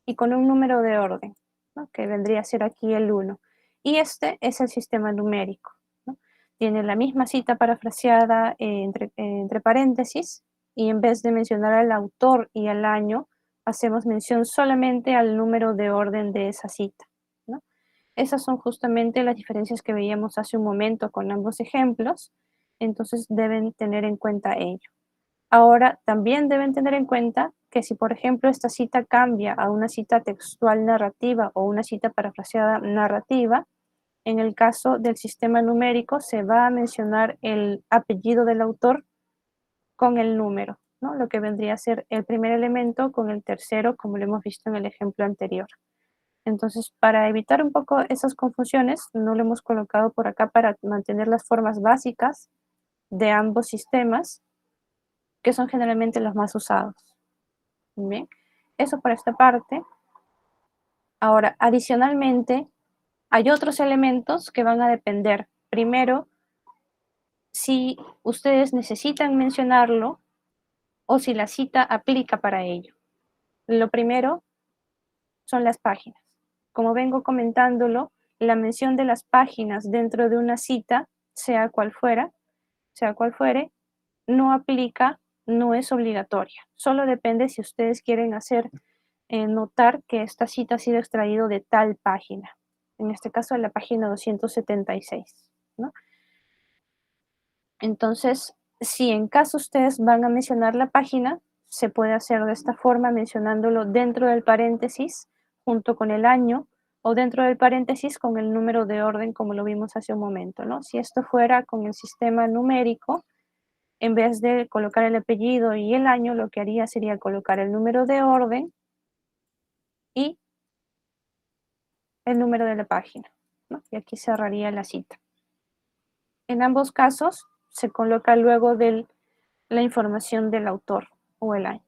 y con un número de orden, ¿no? Que vendría a ser aquí el 1. Y este es el sistema numérico, ¿no? Tiene la misma cita parafraseada entre paréntesis y en vez de mencionar al autor y al año, hacemos mención solamente al número de orden de esa cita, ¿no? Esas son justamente las diferencias que veíamos hace un momento con ambos ejemplos, entonces deben tener en cuenta ello. Ahora, también deben tener en cuenta que si, por ejemplo, esta cita cambia a una cita textual narrativa o una cita parafraseada narrativa, en el caso del sistema numérico se va a mencionar el apellido del autor con el número, ¿no? Lo que vendría a ser el primer elemento con el tercero, como lo hemos visto en el ejemplo anterior. Entonces, para evitar un poco esas confusiones, no lo hemos colocado por acá para mantener las formas básicas de ambos sistemas, que son generalmente los más usados. Bien, eso por esta parte. Ahora, adicionalmente, hay otros elementos que van a depender. Primero, si ustedes necesitan mencionarlo o si la cita aplica para ello. Lo primero son las páginas. Como vengo comentándolo, la mención de las páginas dentro de una cita, sea cual fuere, no aplica, no es obligatoria. Solo depende si ustedes quieren hacer notar que esta cita ha sido extraído de tal página. En este caso, de la página 276, ¿no? Entonces, si en caso ustedes van a mencionar la página, se puede hacer de esta forma, mencionándolo dentro del paréntesis, junto con el año, o dentro del paréntesis con el número de orden, como lo vimos hace un momento, ¿no? Si esto fuera con el sistema numérico, en vez de colocar el apellido y el año, lo que haría sería colocar el número de orden y el número de la página, ¿no? Y aquí cerraría la cita. En ambos casos se coloca luego de la información del autor o el año,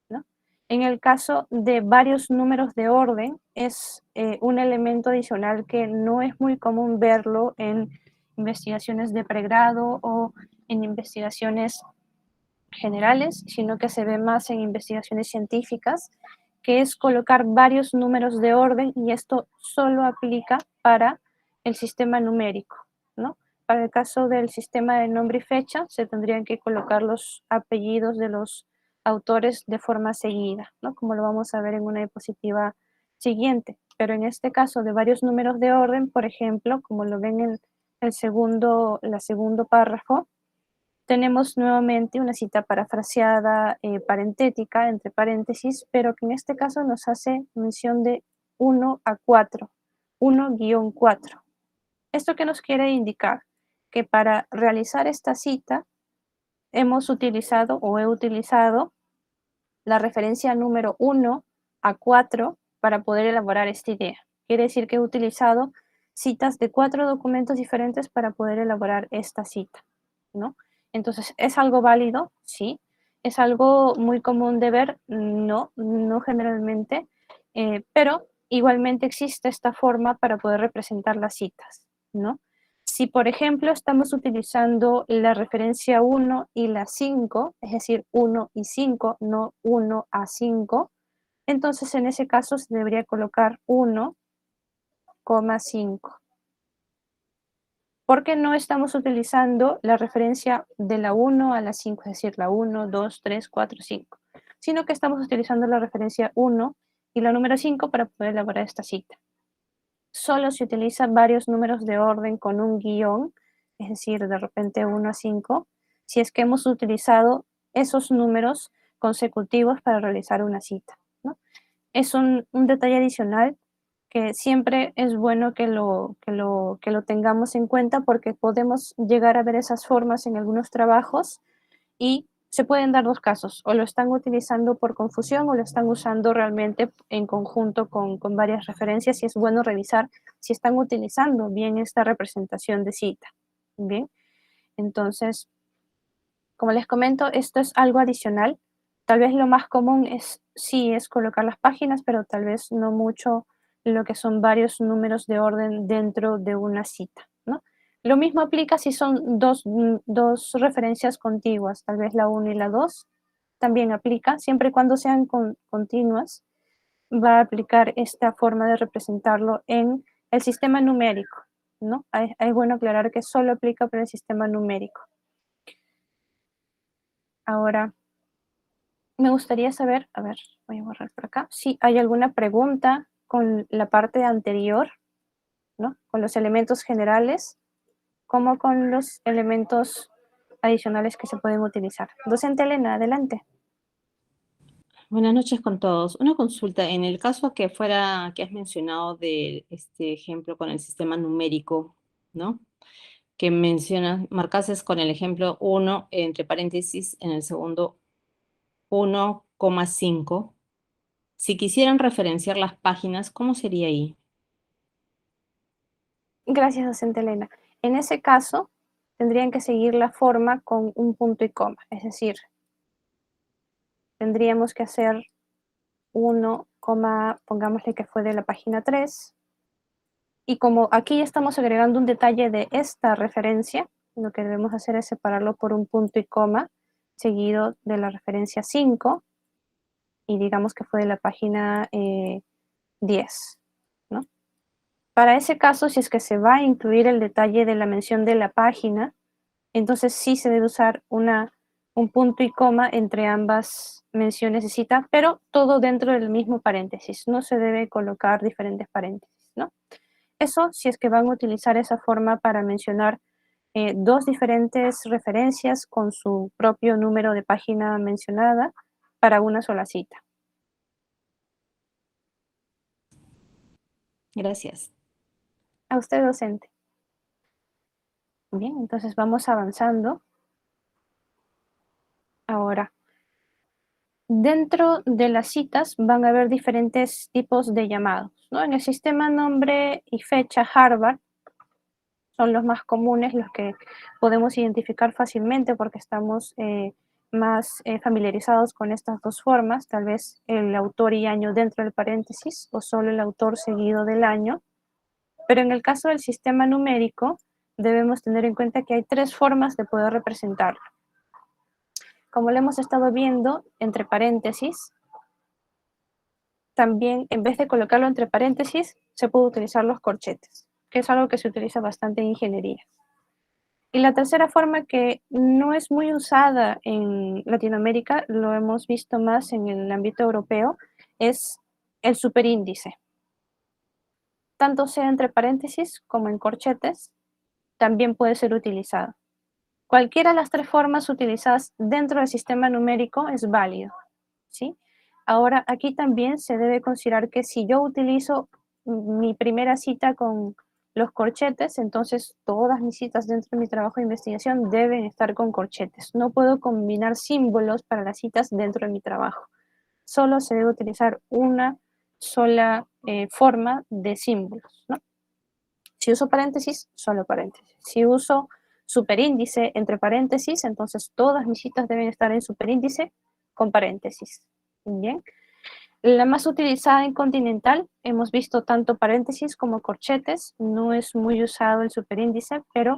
¿no? En el caso de varios números de orden, es un elemento adicional que no es muy común verlo en investigaciones de pregrado o en investigaciones generales, sino que se ve más en investigaciones científicas, que es colocar varios números de orden y esto solo aplica para el sistema numérico, ¿no? Para el caso del sistema de nombre y fecha, se tendrían que colocar los apellidos de los autores de forma seguida, ¿no? Como lo vamos a ver en una diapositiva siguiente. Pero en este caso de varios números de orden, por ejemplo, como lo ven en el segundo párrafo, tenemos nuevamente una cita parafraseada parentética, entre paréntesis, pero que en este caso nos hace mención de 1 a 4, 1-4. ¿Esto qué nos quiere indicar? Que para realizar esta cita hemos utilizado o he utilizado la referencia número 1 a 4 para poder elaborar esta idea. Quiere decir que he utilizado citas de 4 documentos diferentes para poder elaborar esta cita, ¿no? Entonces, ¿es algo válido? Sí. ¿Es algo muy común de ver? No, no generalmente, pero igualmente existe esta forma para poder representar las citas, ¿no? Si, por ejemplo, estamos utilizando la referencia 1 y la 5, es decir, 1 y 5, no 1 a 5, entonces en ese caso se debería colocar 1,5. Porque no estamos utilizando la referencia de la 1 a la 5, es decir, la 1, 2, 3, 4, 5, sino que estamos utilizando la referencia 1 y la número 5 para poder elaborar esta cita. Solo se utilizan varios números de orden con un guión, es decir, de repente 1 a 5, si es que hemos utilizado esos números consecutivos para realizar una cita, ¿no? Es un detalle adicional que siempre es bueno que lo tengamos en cuenta, porque podemos llegar a ver esas formas en algunos trabajos y se pueden dar dos casos: o lo están utilizando por confusión o lo están usando realmente en conjunto con varias referencias, y es bueno revisar si están utilizando bien esta representación de cita. Bien, entonces, como les comento, esto es algo adicional. Tal vez lo más común es colocar las páginas, pero tal vez no mucho lo que son varios números de orden dentro de una cita, ¿no? Lo mismo aplica si son dos referencias contiguas, tal vez la 1 y la 2, también aplica, siempre y cuando sean continuas, va a aplicar esta forma de representarlo en el sistema numérico, ¿no? Es bueno aclarar que solo aplica para el sistema numérico. Ahora, me gustaría saber, a ver, voy a borrar por acá, si hay alguna pregunta con la parte anterior, ¿no? Con los elementos generales, como con los elementos adicionales que se pueden utilizar. Docente Elena, adelante. Buenas noches con todos. Una consulta, en el caso que has mencionado de este ejemplo con el sistema numérico, ¿no? Que mencionas, marcases con el ejemplo 1 entre paréntesis, en el segundo 1,5. Si quisieran referenciar las páginas, ¿cómo sería ahí? Gracias, docente Elena. En ese caso, tendrían que seguir la forma con un punto y coma, es decir, tendríamos que hacer 1, pongámosle que fue de la página 3, y como aquí estamos agregando un detalle de esta referencia, lo que debemos hacer es separarlo por un punto y coma, seguido de la referencia 5, y digamos que fue de la página 10, ¿no? Para ese caso, si es que se va a incluir el detalle de la mención de la página, entonces sí se debe usar un punto y coma entre ambas menciones de cita, pero todo dentro del mismo paréntesis. No se debe colocar diferentes paréntesis, ¿no? Eso si es que van a utilizar esa forma para mencionar dos diferentes referencias con su propio número de página mencionada para una sola cita. Gracias. A usted, docente. Bien, entonces vamos avanzando. Ahora, dentro de las citas van a haber diferentes tipos de llamados, ¿no? En el sistema nombre y fecha Harvard son los más comunes, los que podemos identificar fácilmente porque estamos más familiarizados con estas dos formas, tal vez el autor y año dentro del paréntesis o solo el autor seguido del año. Pero en el caso del sistema numérico, debemos tener en cuenta que hay tres formas de poder representarlo. Como lo hemos estado viendo, entre paréntesis, también en vez de colocarlo entre paréntesis, se puede utilizar los corchetes, que es algo que se utiliza bastante en ingeniería. Y la tercera forma, que no es muy usada en Latinoamérica, lo hemos visto más en el ámbito europeo, es el superíndice. Tanto sea entre paréntesis como en corchetes, también puede ser utilizado. Cualquiera de las tres formas utilizadas dentro del sistema numérico es válido, ¿sí? Ahora, aquí también se debe considerar que si yo utilizo mi primera cita con los corchetes, entonces todas mis citas dentro de mi trabajo de investigación deben estar con corchetes. No puedo combinar símbolos para las citas dentro de mi trabajo. Solo se debe utilizar una sola forma de símbolos, ¿no? Si uso paréntesis, solo paréntesis. Si uso superíndice entre paréntesis, entonces todas mis citas deben estar en superíndice con paréntesis. Bien. La más utilizada en Continental, hemos visto tanto paréntesis como corchetes, no es muy usado el superíndice, pero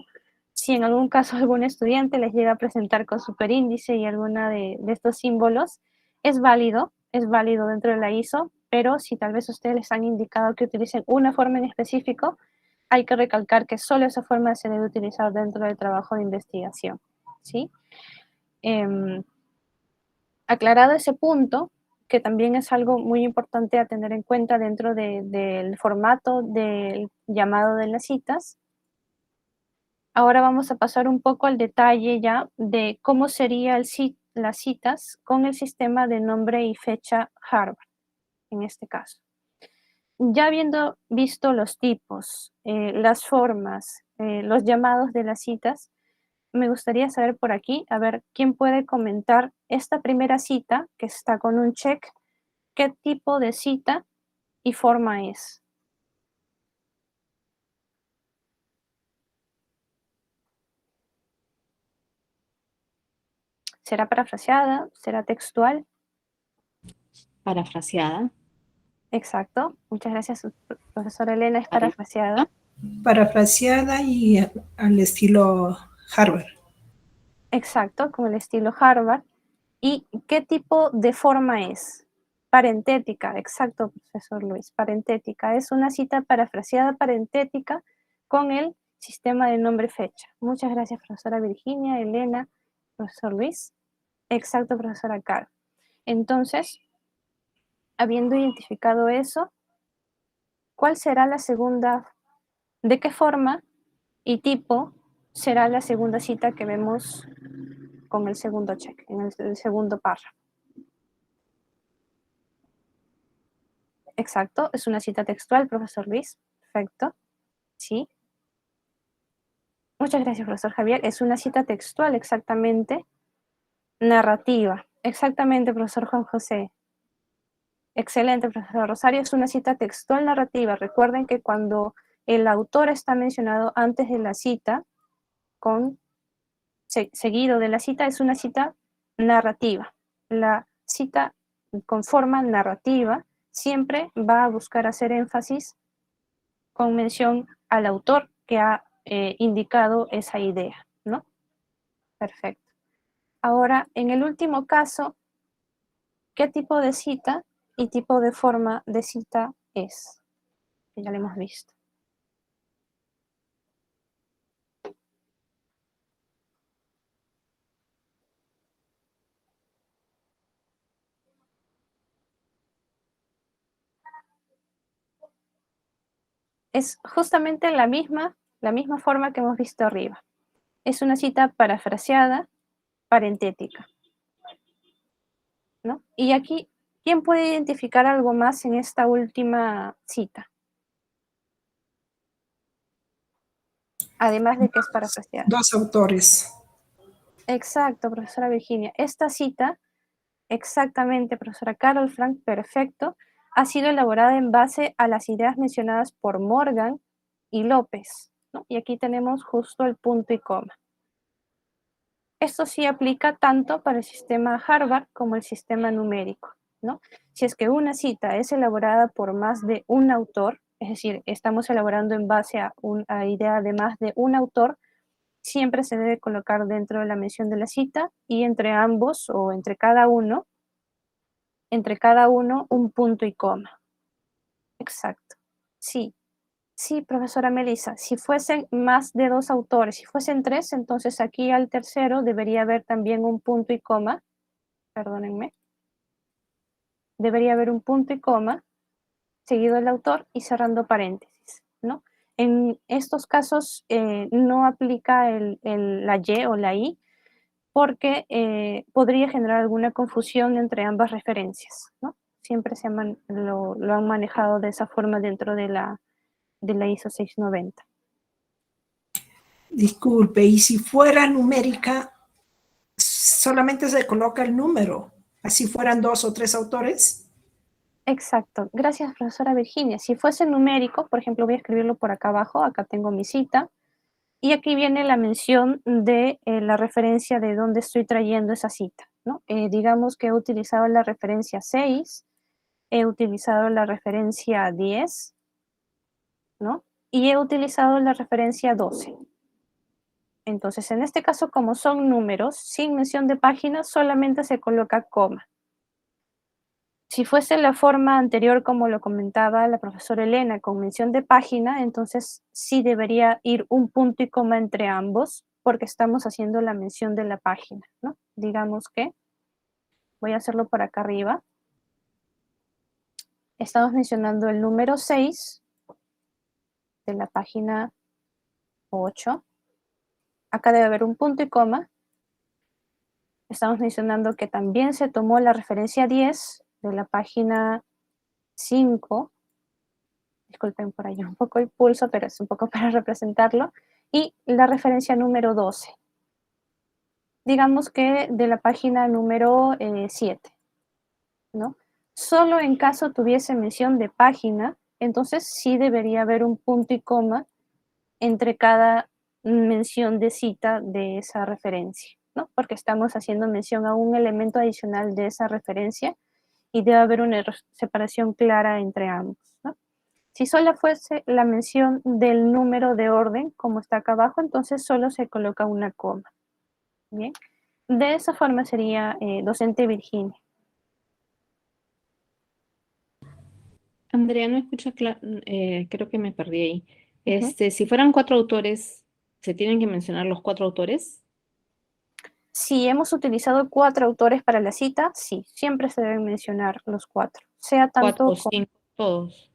si en algún caso algún estudiante les llega a presentar con superíndice y alguna de estos símbolos, es válido dentro de la ISO, pero si tal vez ustedes les han indicado que utilicen una forma en específico, hay que recalcar que solo esa forma se debe utilizar dentro del trabajo de investigación, ¿sí? Aclarado ese punto, que también es algo muy importante a tener en cuenta dentro del formato del llamado de las citas, ahora vamos a pasar un poco al detalle ya de cómo sería las citas con el sistema de nombre y fecha Harvard, en este caso. Ya habiendo visto los tipos, las formas, los llamados de las citas, me gustaría saber por aquí, a ver, ¿quién puede comentar esta primera cita que está con un check? ¿Qué tipo de cita y forma es? ¿Será parafraseada? ¿Será textual? Parafraseada. Exacto. Muchas gracias, profesora Elena. Es parafraseada. Parafraseada y al estilo Harvard. Exacto, con el estilo Harvard. ¿Y qué tipo de forma es? Parentética, exacto, profesor Luis. Parentética. Es una cita parafraseada parentética con el sistema de nombre-fecha. Muchas gracias, profesora Virginia, Elena, profesor Luis. Exacto, profesora Carl. Entonces, habiendo identificado eso, ¿cuál será la segunda? ¿De qué forma y tipo será la segunda cita que vemos con el segundo check, en el segundo párrafo? Exacto, es una cita textual, profesor Luis. Perfecto. Sí. Muchas gracias, profesor Javier. Es una cita textual, exactamente. Narrativa. Exactamente, profesor Juan José. Excelente, profesor Rosario. Es una cita textual narrativa. Recuerden que cuando el autor está mencionado antes de la cita, seguido de la cita, es una cita narrativa. La cita con forma narrativa siempre va a buscar hacer énfasis con mención al autor que ha indicado esa idea, ¿no? Perfecto. Ahora, en el último caso, ¿qué tipo de cita y tipo de forma de cita es? Que ya lo hemos visto. Es justamente la misma forma que hemos visto arriba. Es una cita parafraseada, parentética, ¿no? Y aquí, ¿quién puede identificar algo más en esta última cita? Además de que es parafraseada. Dos autores. Exacto, profesora Virginia. Esta cita, exactamente, profesora Carol Frank, perfecto, ha sido elaborada en base a las ideas mencionadas por Morgan y López, ¿no? Y aquí tenemos justo el punto y coma. Esto sí aplica tanto para el sistema Harvard como el sistema numérico, ¿no? Si es que una cita es elaborada por más de un autor, es decir, estamos elaborando en base a una idea de más de un autor, siempre se debe colocar dentro de la mención de la cita y entre ambos o entre cada uno un punto y coma. Exacto. Sí. Sí, profesora Melissa, si fuesen más de dos autores, si fuesen tres, entonces aquí al tercero debería haber también un punto y coma, perdónenme, debería haber un punto y coma, seguido del autor y cerrando paréntesis, ¿no? En estos casos no aplica la Y o la I, porque podría generar alguna confusión entre ambas referencias, ¿no? Siempre lo han manejado de esa forma dentro de la ISO 690. Disculpe, y si fuera numérica, solamente se coloca el número, así fueran dos o tres autores. Exacto. Gracias, profesora Virginia. Si fuese numérico, por ejemplo, voy a escribirlo por acá abajo, acá tengo mi cita, y aquí viene la mención de la referencia de dónde estoy trayendo esa cita, ¿no? Digamos que he utilizado la referencia 6 he utilizado la referencia 10, ¿no? Y he utilizado la referencia 12. Entonces, en este caso, como son números, sin mención de página, solamente se coloca coma. Si fuese la forma anterior, como lo comentaba la profesora Elena, con mención de página, entonces sí debería ir un punto y coma entre ambos, porque estamos haciendo la mención de la página, ¿no? Digamos que, voy a hacerlo por acá arriba. Estamos mencionando el número 6 de la página 8. Acá debe haber un punto y coma. Estamos mencionando que también se tomó la referencia 10 de la página 5. Disculpen por ahí un poco el pulso, pero es un poco para representarlo. Y la referencia número 12. Digamos que de la página número 7, ¿no? Solo en caso tuviese mención de página, entonces sí debería haber un punto y coma entre cada mención de cita de esa referencia, ¿no? Porque estamos haciendo mención a un elemento adicional de esa referencia y debe haber una separación clara entre ambos, ¿no? Si solo fuese la mención del número de orden, como está acá abajo, entonces solo se coloca una coma. Bien, de esa forma sería docente Virginia. Andrea, no escucha, creo que me perdí ahí. Ujú. Si fueran 4 autores, ¿se tienen que mencionar los 4 autores? Si hemos utilizado 4 autores para la cita, sí, siempre se deben mencionar los 4. Sea 4 o tanto 5, todos.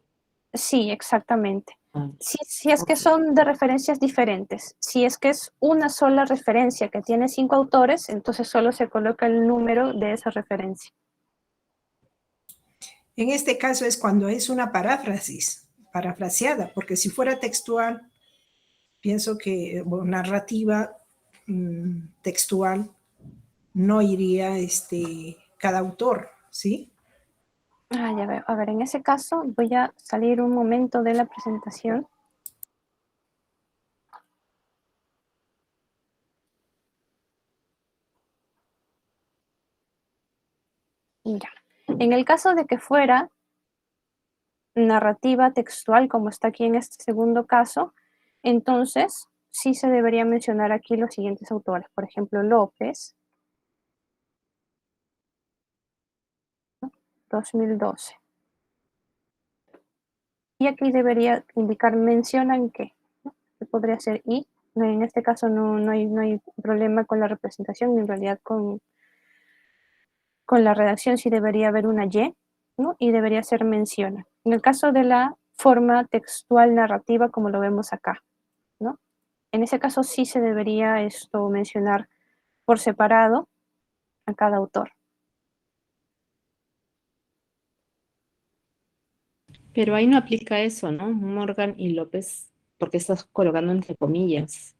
Sí, exactamente. Ah, Si es que ok. son de referencias diferentes, si es que es una sola referencia que tiene 5 autores, entonces solo se coloca el número de esa referencia. En este caso es cuando es una paráfrasis, parafraseada, porque si fuera textual, pienso que narrativa textual no iría cada autor, ¿sí? Ya veo. A ver, en ese caso voy a salir un momento de la presentación. Ya. En el caso de que fuera narrativa textual, como está aquí en este segundo caso, entonces sí se debería mencionar aquí los siguientes autores. Por ejemplo, López, 2012. Y aquí debería indicar mencionan qué, ¿no? Que podría ser y. En este caso no hay problema con la representación, en realidad con la redacción sí debería haber una y, ¿no? Y debería ser menciona. En el caso de la forma textual narrativa, como lo vemos acá, ¿no? En ese caso sí se debería esto mencionar por separado a cada autor. Pero ahí no aplica eso, ¿no? Morgan y López, porque estás colocando entre comillas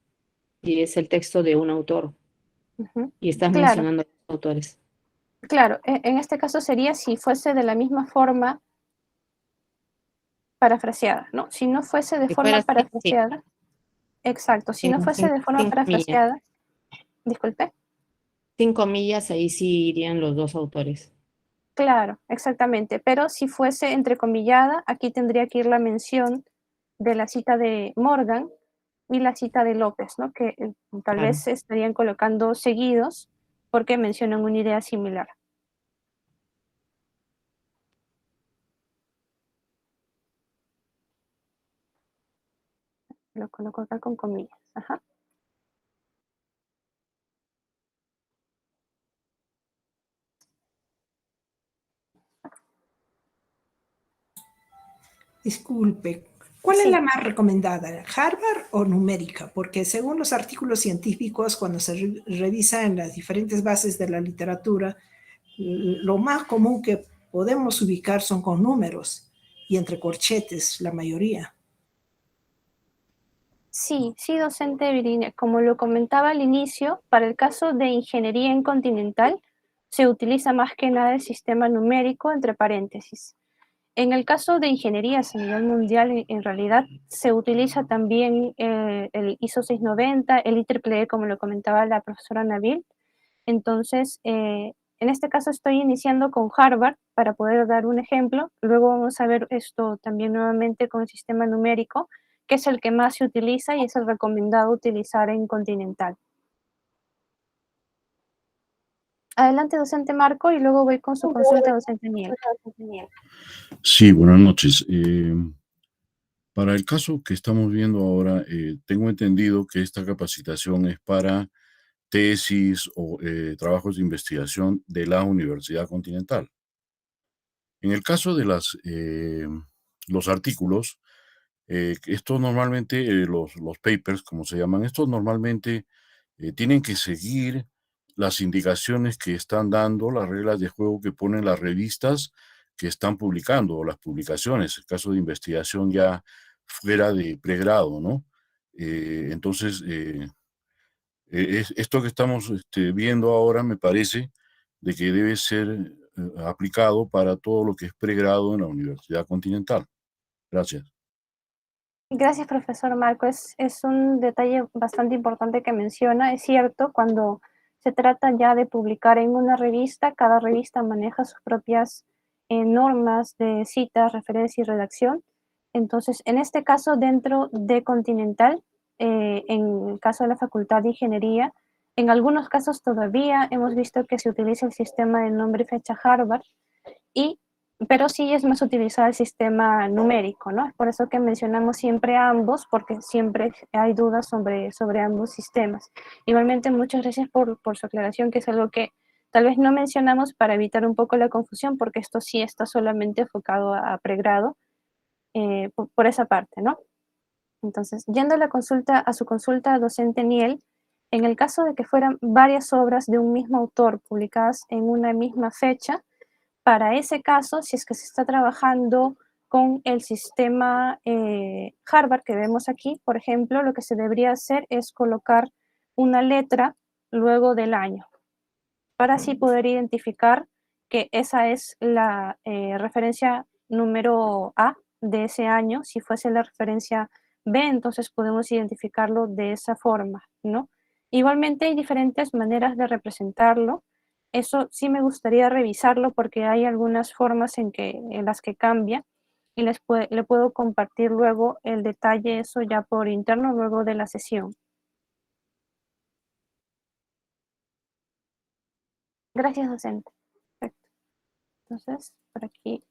y es el texto de un autor Ujú. y estás Claro, mencionando a los autores. claro. En este caso sería si fuese de la misma forma parafraseada, ¿no? Si no fuese de Si fuera forma así, sí, parafraseada, exacto, si no fuese de forma sin comillas. parafraseada, disculpe, Sin comillas, ahí sí irían los 2 autores. claro, exactamente, pero si fuese entrecomillada, aquí tendría que ir la mención de la cita de Morgan y la cita de López, ¿no? Que tal Claro. vez se estarían colocando seguidos porque mencionan una idea similar. Lo coloco acá con comillas. Ajá. Disculpe, ¿cuál es Sí, la más recomendada, Harvard o numérica? Porque según los artículos científicos, cuando se revisa en las diferentes bases de la literatura, lo más común que podemos ubicar son con números y entre corchetes, la mayoría. sí, docente Virginia. Como lo comentaba al inicio, para el caso de ingeniería en continental, se utiliza más que nada el sistema numérico entre paréntesis. En el caso de ingenierías a nivel mundial, en realidad se utiliza también el ISO 690, el IEEE, como lo comentaba la profesora Nabil. Entonces, En este caso estoy iniciando con Harvard para poder dar un ejemplo. Luego vamos a ver esto también nuevamente con el sistema numérico, que es el que más se utiliza y es el recomendado utilizar en Continental. Adelante, docente Marco, y luego voy con su consulta, docente Miel. Sí, buenas noches. Para el caso que estamos viendo ahora, tengo entendido que esta capacitación es para tesis o trabajos de investigación de la Universidad Continental. En el caso de los artículos, estos normalmente, los papers, como se llaman, estos normalmente tienen que seguir las indicaciones que están dando, las reglas de juego que ponen las revistas que están publicando, o las publicaciones, el caso de investigación ya fuera de pregrado, ¿no? Entonces, esto que estamos viendo ahora me parece de que debe ser aplicado para todo lo que es pregrado en la Universidad Continental. Gracias. Gracias, profesor Marco. Es un detalle bastante importante que menciona. Es cierto, cuando se trata ya de publicar en una revista, cada revista maneja sus propias normas de citas, referencia y redacción. Entonces, en este caso, dentro de Continental, en el caso de la Facultad de Ingeniería, en algunos casos todavía hemos visto que se utiliza el sistema de nombre y fecha Harvard, pero sí es más utilizado el sistema numérico, ¿no? Es por eso que mencionamos siempre ambos, porque siempre hay dudas sobre ambos sistemas. Igualmente, muchas gracias por su aclaración, que es algo que tal vez no mencionamos para evitar un poco la confusión, porque esto sí está solamente enfocado a pregrado, por esa parte, ¿no? Entonces, yendo a su consulta docente Niel, en el caso de que fueran varias obras de un mismo autor publicadas en una misma fecha, para ese caso, si es que se está trabajando con el sistema Harvard que vemos aquí, por ejemplo, lo que se debería hacer es colocar una letra luego del año, para así poder identificar que esa es la referencia número A de ese año. Si fuese la referencia B, entonces podemos identificarlo de esa forma, ¿no? Igualmente hay diferentes maneras de representarlo. Eso sí me gustaría revisarlo porque hay algunas formas en las que cambia y le puedo compartir luego el detalle, eso ya por interno, luego de la sesión. Gracias, docente. Perfecto. Entonces, por aquí,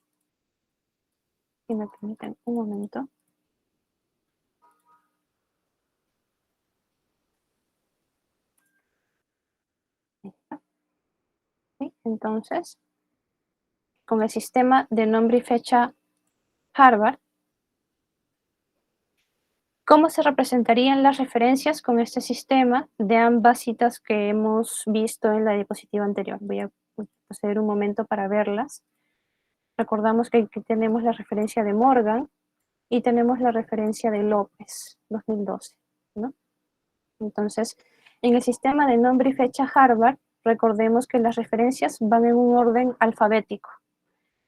si me permiten un momento. ¿Sí? Entonces, con el sistema de nombre y fecha Harvard, ¿cómo se representarían las referencias con este sistema de ambas citas que hemos visto en la diapositiva anterior? Voy a proceder un momento para verlas. Recordamos que aquí tenemos la referencia de Morgan y tenemos la referencia de López, 2012, ¿no? Entonces, en el sistema de nombre y fecha Harvard, recordemos que las referencias van en un orden alfabético.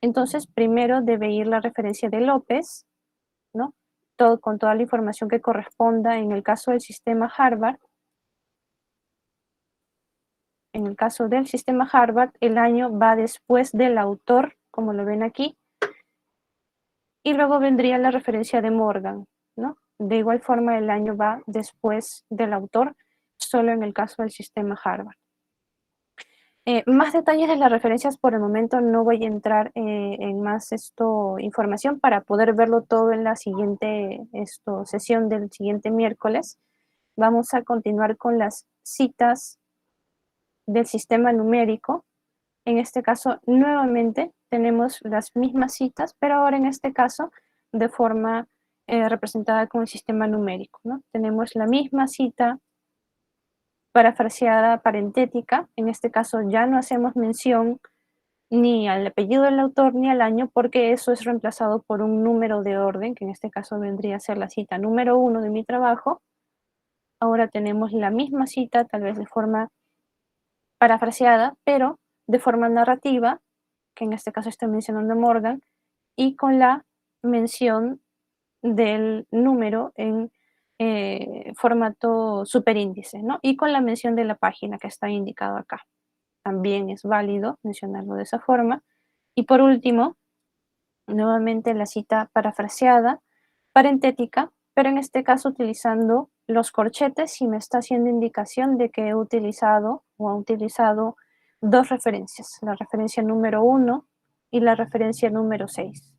Entonces, primero debe ir la referencia de López, ¿no? Con toda la información que corresponda en el caso del sistema Harvard. En el caso del sistema Harvard, el año va después del autor, como lo ven aquí, y luego vendría la referencia de Morgan, ¿no? De igual forma, el año va después del autor, solo en el caso del sistema Harvard. Más detalles de las referencias por el momento no voy a entrar en más información para poder verlo todo en la siguiente sesión del siguiente miércoles. Vamos a continuar con las citas del sistema numérico. En este caso, nuevamente, tenemos las mismas citas, pero ahora en este caso de forma representada con el sistema numérico, ¿no? Tenemos la misma cita parafraseada parentética. En este caso ya no hacemos mención ni al apellido del autor ni al año, porque eso es reemplazado por un número de orden, que en este caso vendría a ser la cita número 1 de mi trabajo. Ahora tenemos la misma cita, tal vez de forma parafraseada, pero de forma narrativa, que en este caso estoy mencionando Morgan, y con la mención del número en formato superíndice, ¿no? Y con la mención de la página que está indicado acá. también es válido mencionarlo de esa forma. Y por último, nuevamente la cita parafraseada, parentética, pero en este caso utilizando los corchetes y me está haciendo indicación de que he utilizado o ha utilizado dos referencias, la referencia número 1 y la referencia número 6.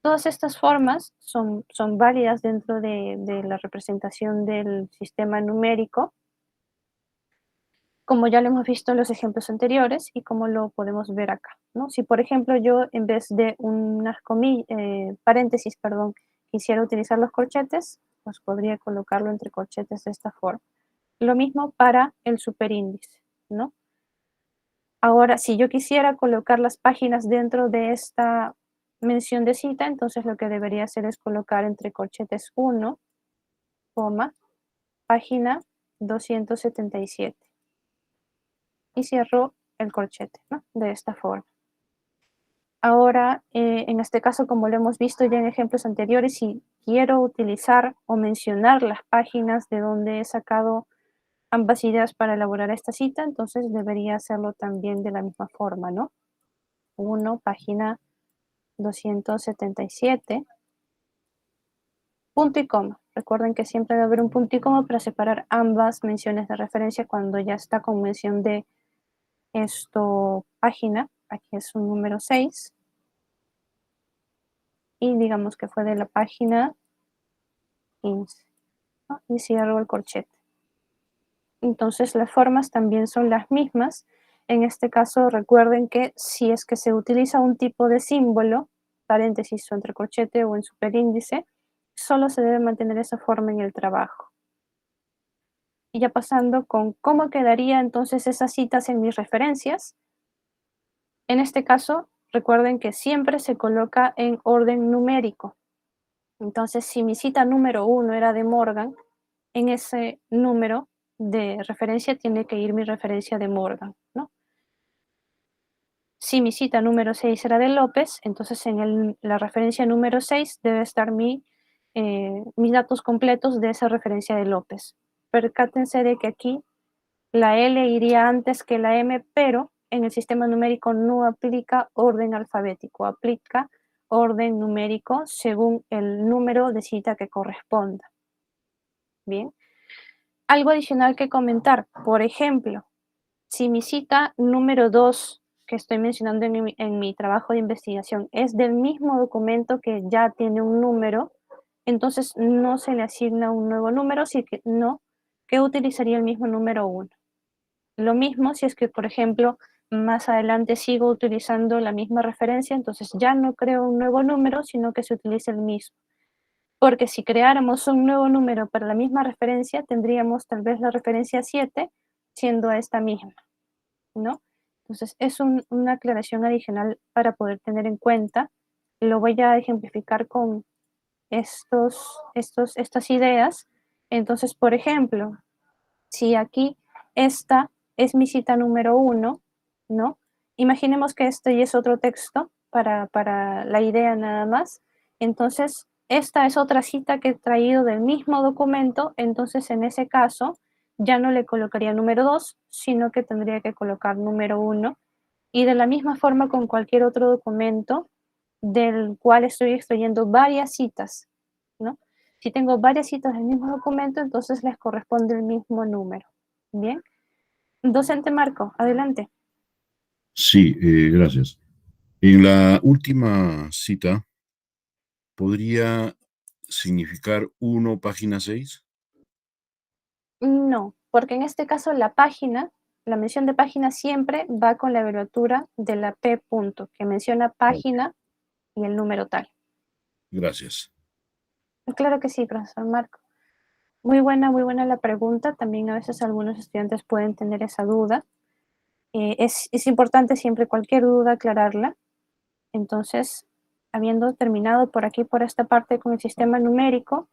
Todas estas formas son válidas dentro de la representación del sistema numérico, como ya lo hemos visto en los ejemplos anteriores y como lo podemos ver acá, ¿no? Si, por ejemplo, yo en vez de unas paréntesis, quisiera utilizar los corchetes, pues podría colocarlo entre corchetes de esta forma. Lo mismo para el superíndice, ¿no? Ahora, si yo quisiera colocar las páginas dentro de esta mención de cita, entonces lo que debería hacer es colocar entre corchetes 1, página 277. Y cierro el corchete, ¿no? De esta forma. Ahora, en este caso, como lo hemos visto ya en ejemplos anteriores, si quiero utilizar o mencionar las páginas de donde he sacado ambas ideas para elaborar esta cita, entonces debería hacerlo también de la misma forma, ¿no? 1, página 277, punto y coma. Recuerden que siempre debe haber un punto y coma para separar ambas menciones de referencia cuando ya está con mención de página. Aquí es un número 6. Y digamos que fue de la página 15, ¿no? Y cierro el corchete. Entonces las formas también son las mismas. En este caso recuerden que si es que se utiliza un tipo de símbolo, paréntesis o entre corchete o en superíndice, solo se debe mantener esa forma en el trabajo. Y ya pasando con cómo quedaría entonces esas citas en mis referencias. En este caso, recuerden que siempre se coloca en orden numérico. Entonces, si mi cita número 1 era de Morgan, en ese número de referencia tiene que ir mi referencia de Morgan, ¿no? Si mi cita número 6 era de López, entonces en la referencia número 6 debe estar mis datos completos de esa referencia de López. Percátense de que aquí la L iría antes que la M, pero en el sistema numérico no aplica orden alfabético, aplica orden numérico según el número de cita que corresponda. Bien. Algo adicional que comentar, por ejemplo, si mi cita número 2 que estoy mencionando en mi trabajo de investigación es del mismo documento que ya tiene un número, entonces no se le asigna un nuevo número, sino que utilizaría el mismo número 1. Lo mismo si es que, por ejemplo, más adelante sigo utilizando la misma referencia, entonces ya no creo un nuevo número, sino que se utiliza el mismo. Porque si creáramos un nuevo número para la misma referencia, tendríamos tal vez la referencia 7 siendo esta misma, ¿no? Entonces es una aclaración adicional para poder tener en cuenta. Lo voy a ejemplificar con estas ideas. Entonces, por ejemplo, si aquí esta es mi cita número 1, ¿no? Imaginemos que este ya es otro texto para la idea nada más. Entonces, esta es otra cita que he traído del mismo documento, entonces en ese caso ya no le colocaría número 2, sino que tendría que colocar número 1. Y de la misma forma con cualquier otro documento del cual estoy extrayendo varias citas, ¿no? Si tengo varias citas del mismo documento, entonces les corresponde el mismo número. Bien. Docente Marco, adelante. Sí, gracias. En la última cita, ¿podría significar 1, página 6? No, porque en este caso la mención de página siempre va con la abreviatura de la P punto, que menciona página y el número tal. Gracias. Claro que sí, profesor Marco. Muy buena la pregunta. También a veces algunos estudiantes pueden tener esa duda. Es importante siempre cualquier duda aclararla. Entonces, habiendo terminado por aquí, por esta parte con el sistema numérico,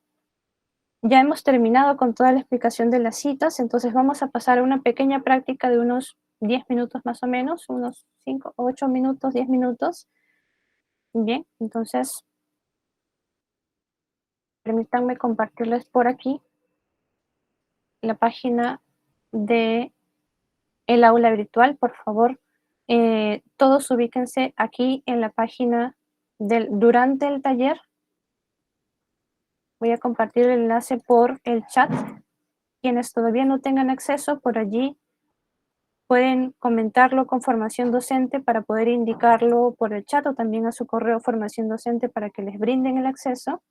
ya hemos terminado con toda la explicación de las citas, entonces vamos a pasar a una pequeña práctica de unos 10 minutos más o menos, unos 5, 8 minutos, 10 minutos. Bien, entonces, permítanme compartirles por aquí la página de el aula virtual, por favor, todos ubíquense aquí en la página durante el taller. Voy a compartir el enlace por el chat. Quienes todavía no tengan acceso por allí pueden comentarlo con formación docente para poder indicarlo por el chat o también a su correo formación docente para que les brinden el acceso.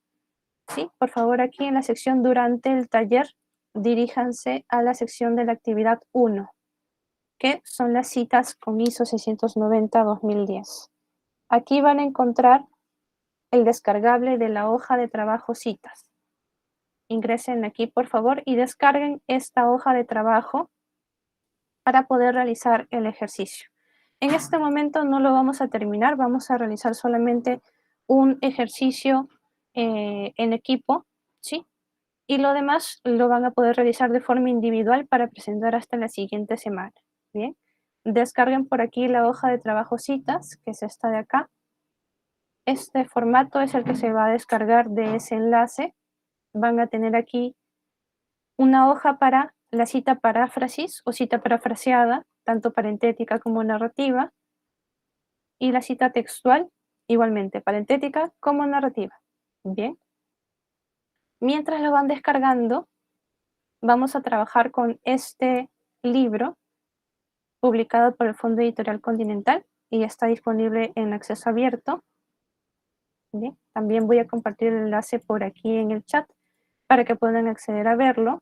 Sí, por favor, aquí en la sección durante el taller, diríjanse a la sección de la actividad 1, que son las citas con ISO 690-2010. Aquí van a encontrar el descargable de la hoja de trabajo citas. Ingresen aquí, por favor, y descarguen esta hoja de trabajo para poder realizar el ejercicio. En este momento no lo vamos a terminar, vamos a realizar solamente un ejercicio en equipo, ¿sí? Y lo demás lo van a poder realizar de forma individual para presentar hasta la siguiente semana, ¿bien? Descarguen por aquí la hoja de trabajo citas, que es esta de acá. Este formato es el que se va a descargar de ese enlace. Van a tener aquí una hoja para la cita paráfrasis o cita parafraseada, tanto parentética como narrativa, y la cita textual, igualmente, parentética como narrativa. Bien. Mientras lo van descargando, vamos a trabajar con este libro publicado por el Fondo Editorial Continental y está disponible en acceso abierto. Bien. También voy a compartir el enlace por aquí en el chat para que puedan acceder a verlo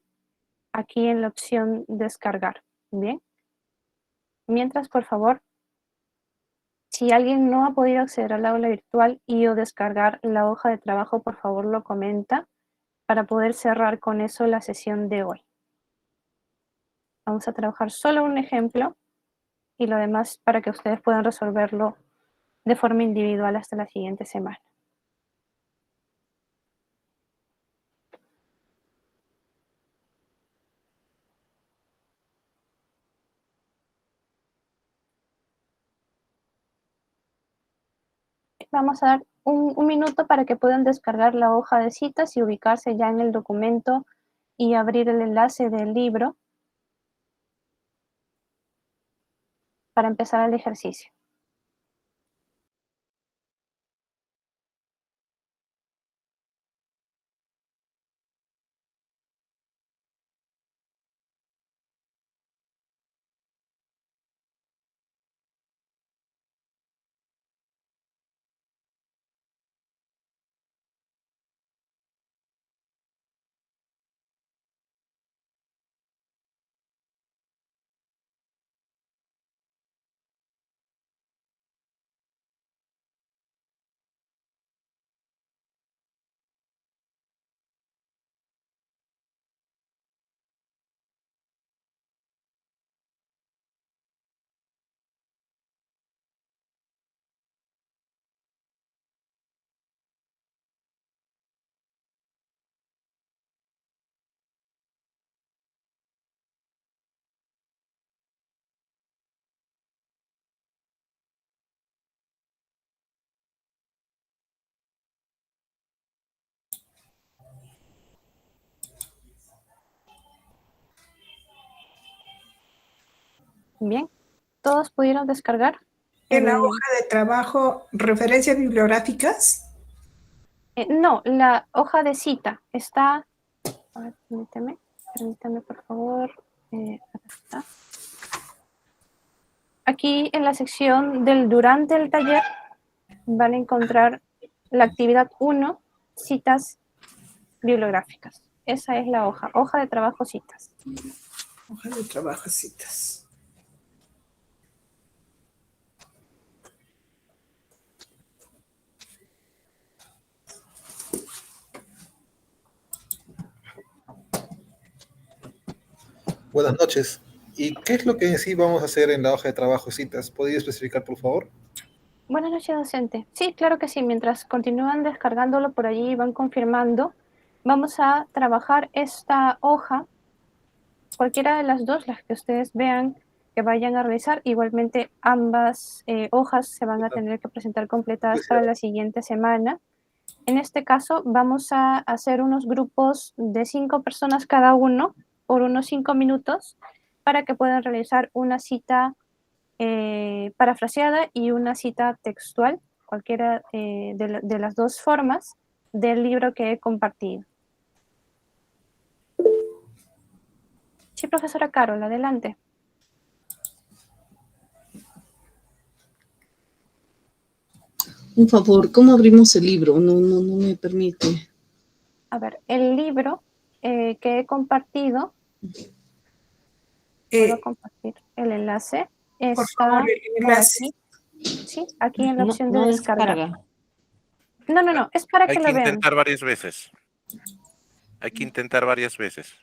aquí en la opción descargar. Bien. Mientras, por favor, si alguien no ha podido acceder al aula virtual y o descargar la hoja de trabajo, por favor lo comenta para poder cerrar con eso la sesión de hoy. Vamos a trabajar solo un ejemplo y lo demás para que ustedes puedan resolverlo de forma individual hasta la siguiente semana. Vamos a dar un minuto para que puedan descargar la hoja de citas y ubicarse ya en el documento y abrir el enlace del libro para empezar el ejercicio. Bien, ¿todos pudieron descargar? En la hoja de trabajo, referencias bibliográficas. No, la hoja de cita está... A ver, permítame por favor. Acá está. Aquí en la sección del durante el taller van a encontrar la actividad 1, citas bibliográficas. Esa es la hoja de trabajo citas. Hoja de trabajo citas. Buenas noches. ¿Y qué es lo que en sí vamos a hacer en la hoja de trabajo citas? ¿Podría especificar, por favor? Buenas noches, docente. Sí, claro que sí. Mientras continúan descargándolo por allí y van confirmando, vamos a trabajar esta hoja, cualquiera de las dos, las que ustedes vean que vayan a realizar. Igualmente, ambas hojas se van a tener que presentar completadas para la siguiente semana. En este caso, vamos a hacer unos grupos de 5 personas cada uno por unos 5 minutos para que puedan realizar una cita parafraseada y una cita textual, cualquiera de las dos formas del libro que he compartido. Sí, profesora Carol, adelante. Un favor, ¿cómo abrimos el libro? No me permite. A ver, el libro que he compartido, puedo compartir el enlace, Por está favor, el por enlace. aquí. Sí, aquí en la No, opción de no descargar. descarga. No, es para Hay que que lo vean. intentar varias veces. Hay que intentar varias veces.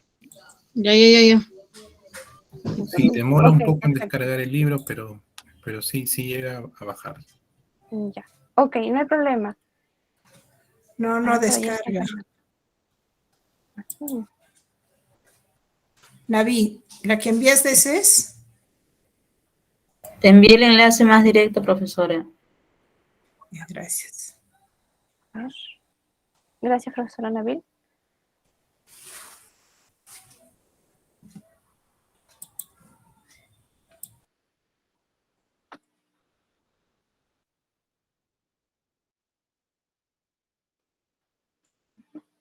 Ya. Sí, demora un Ok, poco en perfecto. descargar el libro, pero sí llega a bajar. Ya. Ok, no hay problema. No Por ahí está descarga. cargando. Aquí. Naví, ¿la que enviaste es? Te envié el enlace más directo, profesora. Ya, gracias. A ver. Gracias, profesora Nabil.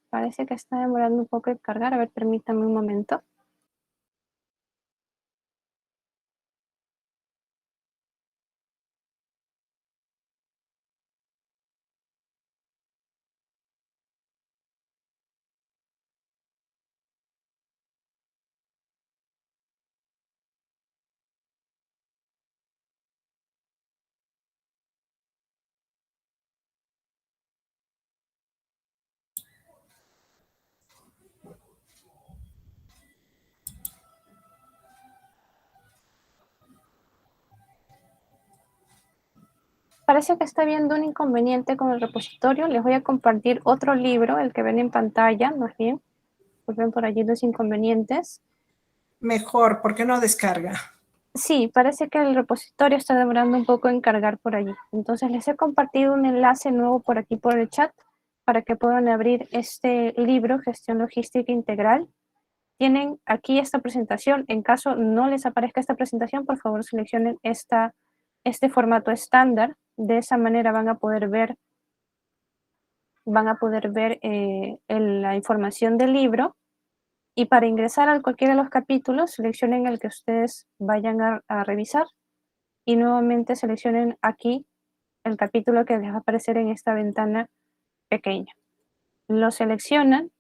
Parece que está demorando un poco en cargar. A ver, permítame un momento. Parece que está habiendo un inconveniente con el repositorio. Les voy a compartir otro libro, el que ven en pantalla, más bien. Pues ven por allí los inconvenientes. Mejor, ¿por qué no descarga? Sí, parece que el repositorio está demorando un poco en cargar por allí. Entonces les he compartido un enlace nuevo por aquí por el chat para que puedan abrir este libro, Gestión Logística Integral. Tienen aquí esta presentación. En caso no les aparezca esta presentación, por favor seleccionen este formato estándar. De esa manera van a poder ver la información del libro. Y para ingresar a cualquiera de los capítulos, seleccionen el que ustedes vayan a revisar y nuevamente seleccionen aquí el capítulo que les va a aparecer en esta ventana pequeña. Lo seleccionan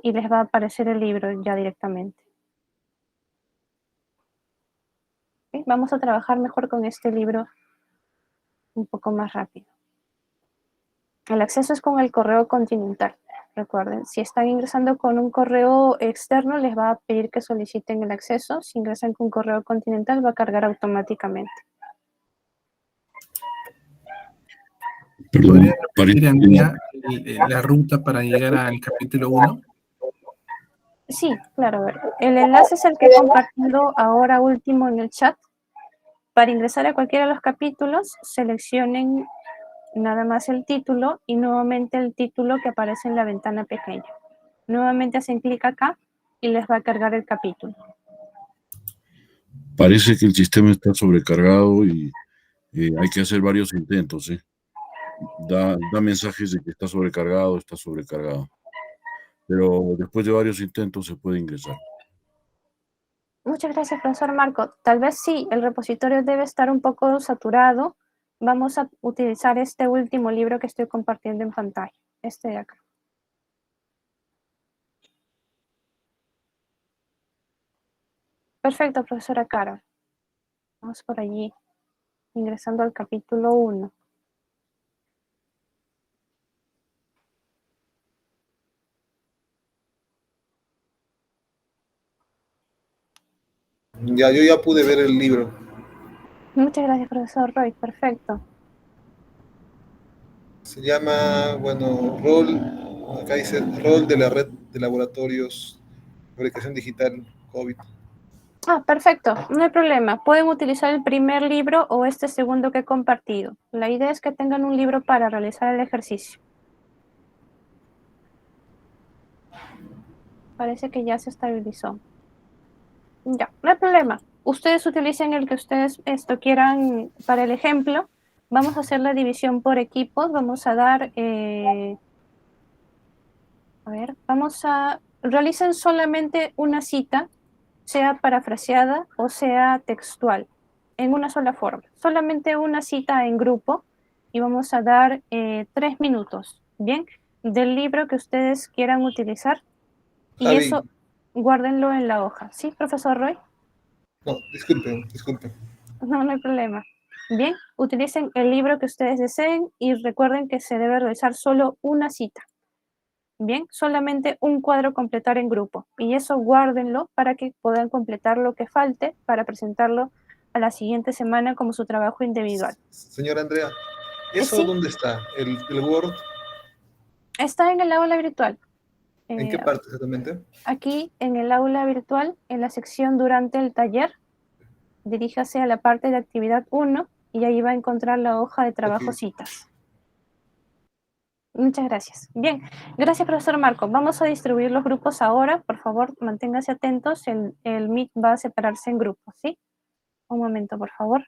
y les va a aparecer el libro ya directamente. ¿Okay? Vamos a trabajar mejor con este libro un poco más rápido. El acceso es con el correo continental. Recuerden, si están ingresando con un correo externo, les va a pedir que soliciten el acceso. Si ingresan con correo continental, va a cargar automáticamente. Perdón, ¿Podría parece repetir, que Andrea, la ruta para llegar al capítulo 1? Sí, claro. A ver. El enlace es el que he compartido ahora último en el chat. Para ingresar a cualquiera de los capítulos, seleccionen nada más el título y nuevamente el título que aparece en la ventana pequeña. Nuevamente hacen clic acá y les va a cargar el capítulo. parece que el sistema está sobrecargado y hay que hacer varios intentos, ¿eh? Da mensajes de que está sobrecargado. Pero después de varios intentos se puede ingresar. Muchas gracias, profesor Marco. Tal vez sí, el repositorio debe estar un poco saturado. Vamos a utilizar este último libro que estoy compartiendo en pantalla, este de acá. Perfecto, profesora Carol. Vamos por allí, ingresando al capítulo 1. Ya, yo ya pude ver el libro. Muchas gracias, profesor Roy. Perfecto. Se llama, bueno, acá dice rol de la red de laboratorios de fabricación digital COVID. Ah, perfecto. No hay problema. Pueden utilizar el primer libro o este segundo que he compartido. La idea es que tengan un libro para realizar el ejercicio. Parece que ya se estabilizó. Ya, no hay problema. Ustedes utilicen el que ustedes quieran para el ejemplo. Vamos a hacer la división por equipos. Vamos a dar, realicen solamente una cita, sea parafraseada o sea textual, en una sola forma. Solamente una cita en grupo y vamos a dar 3 minutos, ¿bien? Del libro que ustedes quieran utilizar y Javi, eso guárdenlo en la hoja. ¿Sí, profesor Roy? no, disculpen, disculpen. No, no hay problema. Bien, utilicen el libro que ustedes deseen y recuerden que se debe realizar solo una cita. Bien, solamente un cuadro completar en grupo y eso guárdenlo para que puedan completar lo que falte para presentarlo a la siguiente semana como su trabajo individual. Señora Andrea, ¿eso Sí, dónde está? ¿El Word? está en el aula virtual. ¿En qué parte exactamente? Aquí en el aula virtual, en la sección durante el taller, diríjase a la parte de actividad 1 y ahí va a encontrar la hoja de trabajo Ok. citas. Muchas gracias. Bien, gracias profesor Marco. Vamos a distribuir los grupos ahora. Por favor, manténganse atentos. El Meet va a separarse en grupos, ¿sí? Un momento, por favor.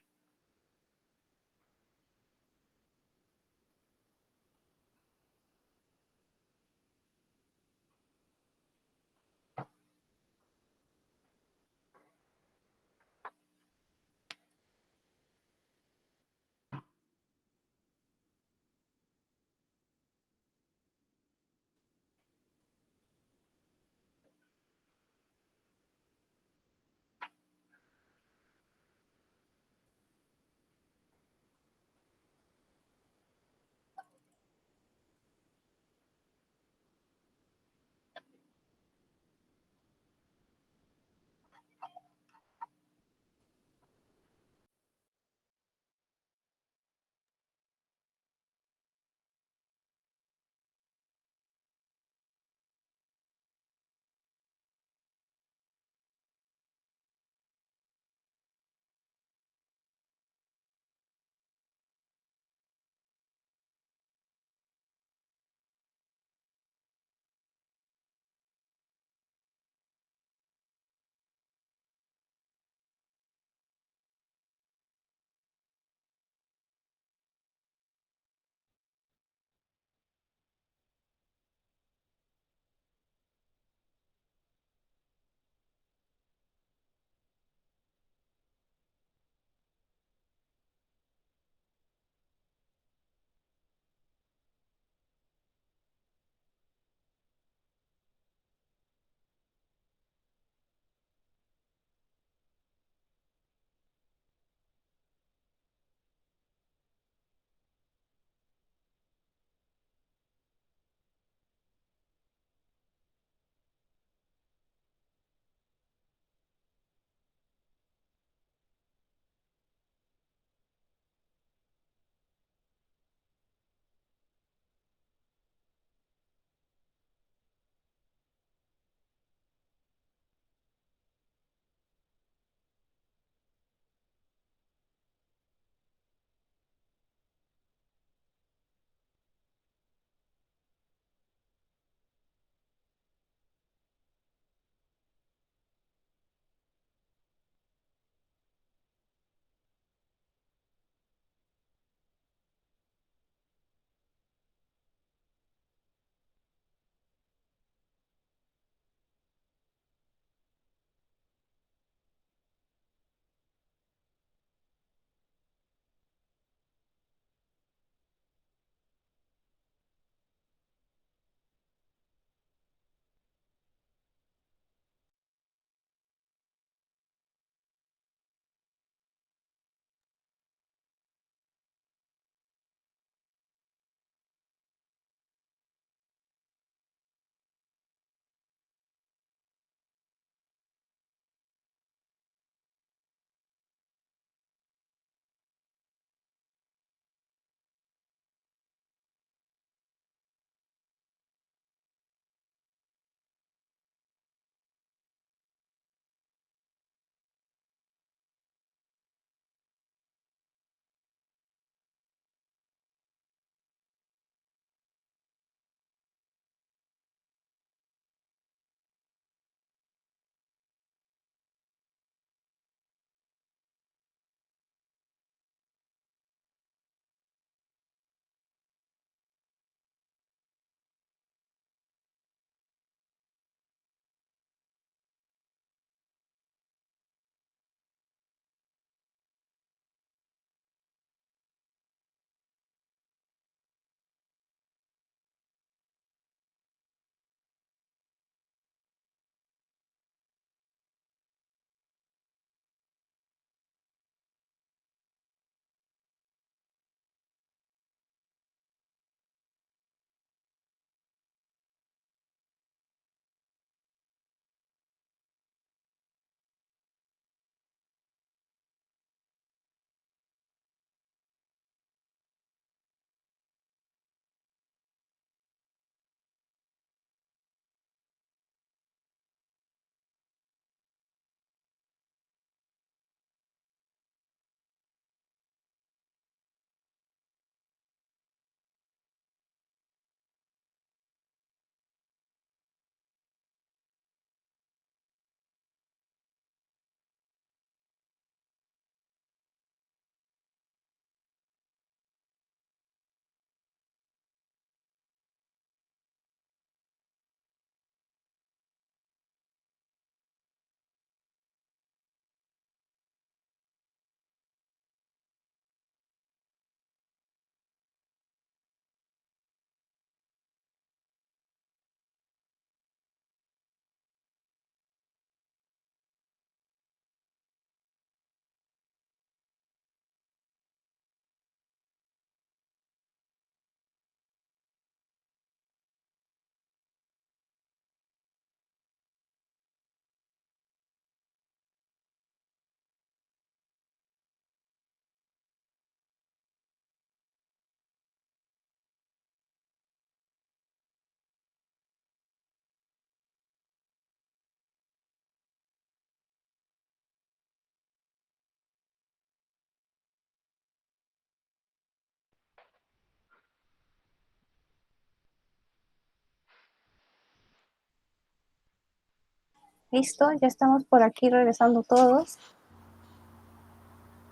Listo, ya estamos por aquí regresando todos.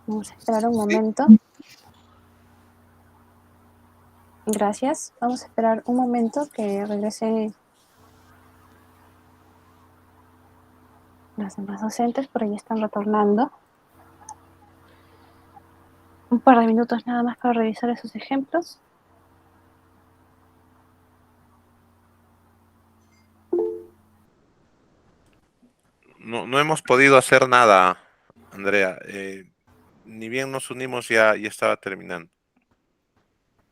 Vamos a esperar un momento. Gracias. Vamos a esperar un momento que regrese los demás docentes, por ahí están retornando. Un par de minutos nada más para revisar esos ejemplos. No hemos podido hacer nada, Andrea. Ni bien nos unimos ya estaba terminando.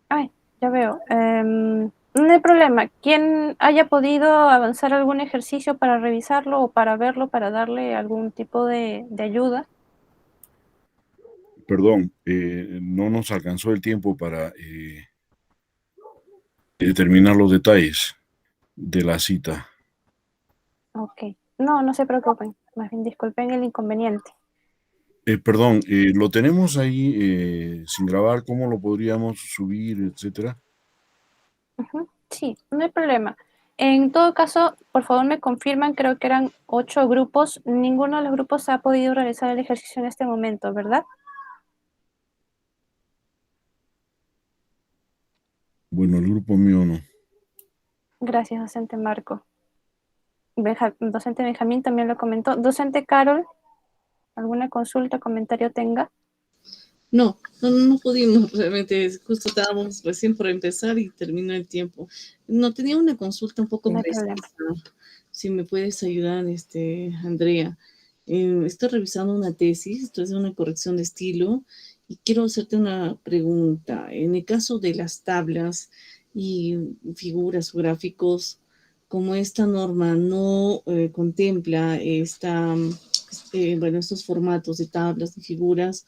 Ay, ya veo. No hay problema. Quien haya podido avanzar algún ejercicio para revisarlo o para verlo, para darle algún tipo de ayuda. Perdón, no nos alcanzó el tiempo para determinar los detalles de la cita. Ok. No se preocupen. Más bien disculpen el inconveniente. Perdón, lo tenemos ahí sin grabar, ¿cómo lo podríamos subir, etcétera? Sí, no hay problema. En todo caso, por favor me confirman, creo que eran 8 grupos. Ninguno de los grupos ha podido realizar el ejercicio en este momento, ¿verdad? Bueno, el grupo mío no. Gracias, docente Marco. Docente Benjamín también lo comentó. Docente Carol, ¿alguna consulta, comentario tenga? No pudimos, realmente, justo estábamos recién por empezar y terminó el tiempo. No, tenía una consulta un poco No hay precisa, problema. si me puedes ayudar, Andrea. Estoy revisando una tesis, estoy haciendo una corrección de estilo y quiero hacerte una pregunta. En el caso de las tablas y figuras o gráficos, como esta norma no contempla estos formatos de tablas y figuras,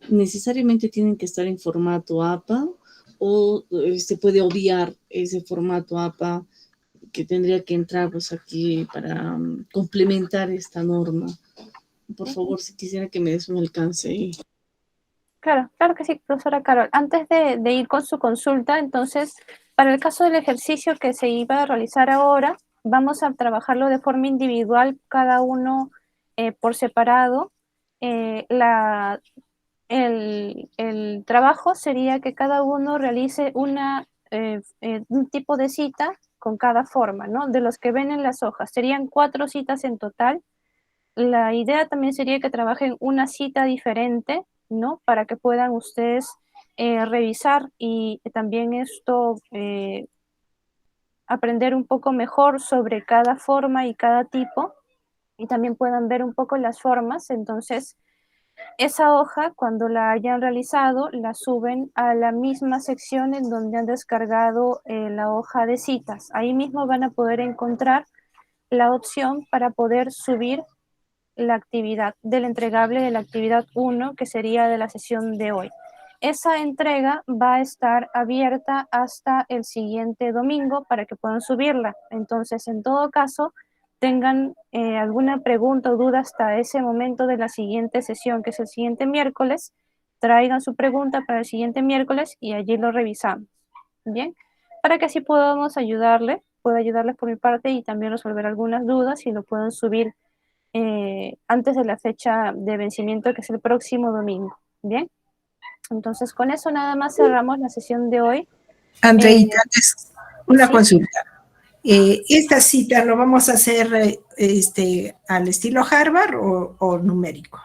¿necesariamente tienen que estar en formato APA o se puede obviar ese formato APA que tendría que entrar pues aquí para complementar esta norma? Por favor, si quisiera que me des un alcance ahí. Claro que sí, profesora Carol. Antes de ir con su consulta, entonces, para el caso del ejercicio que se iba a realizar ahora, vamos a trabajarlo de forma individual, cada uno por separado. El trabajo sería que cada uno realice un tipo de cita con cada forma, ¿no? De los que ven en las hojas. Serían 4 citas en total. La idea también sería que trabajen una cita diferente, ¿no? Para que puedan ustedes revisar y también aprender un poco mejor sobre cada forma y cada tipo, y también puedan ver un poco las formas. Entonces, esa hoja, cuando la hayan realizado, la suben a la misma sección en donde han descargado la hoja de citas. Ahí mismo van a poder encontrar la opción para poder subir la actividad del entregable de la actividad 1, que sería de la sesión de hoy. Esa entrega va a estar abierta hasta el siguiente domingo para que puedan subirla. Entonces, en todo caso, tengan alguna pregunta o duda hasta ese momento de la siguiente sesión, que es el siguiente miércoles, traigan su pregunta para el siguiente miércoles y allí lo revisamos. Bien, para que así podamos puedo ayudarles por mi parte y también resolver algunas dudas y lo puedan subir antes de la fecha de vencimiento, que es el próximo domingo. Bien, entonces con eso nada más cerramos la sesión de hoy. Andreita, una ¿sí? consulta. ¿Esta cita lo vamos a hacer al estilo Harvard o numérico?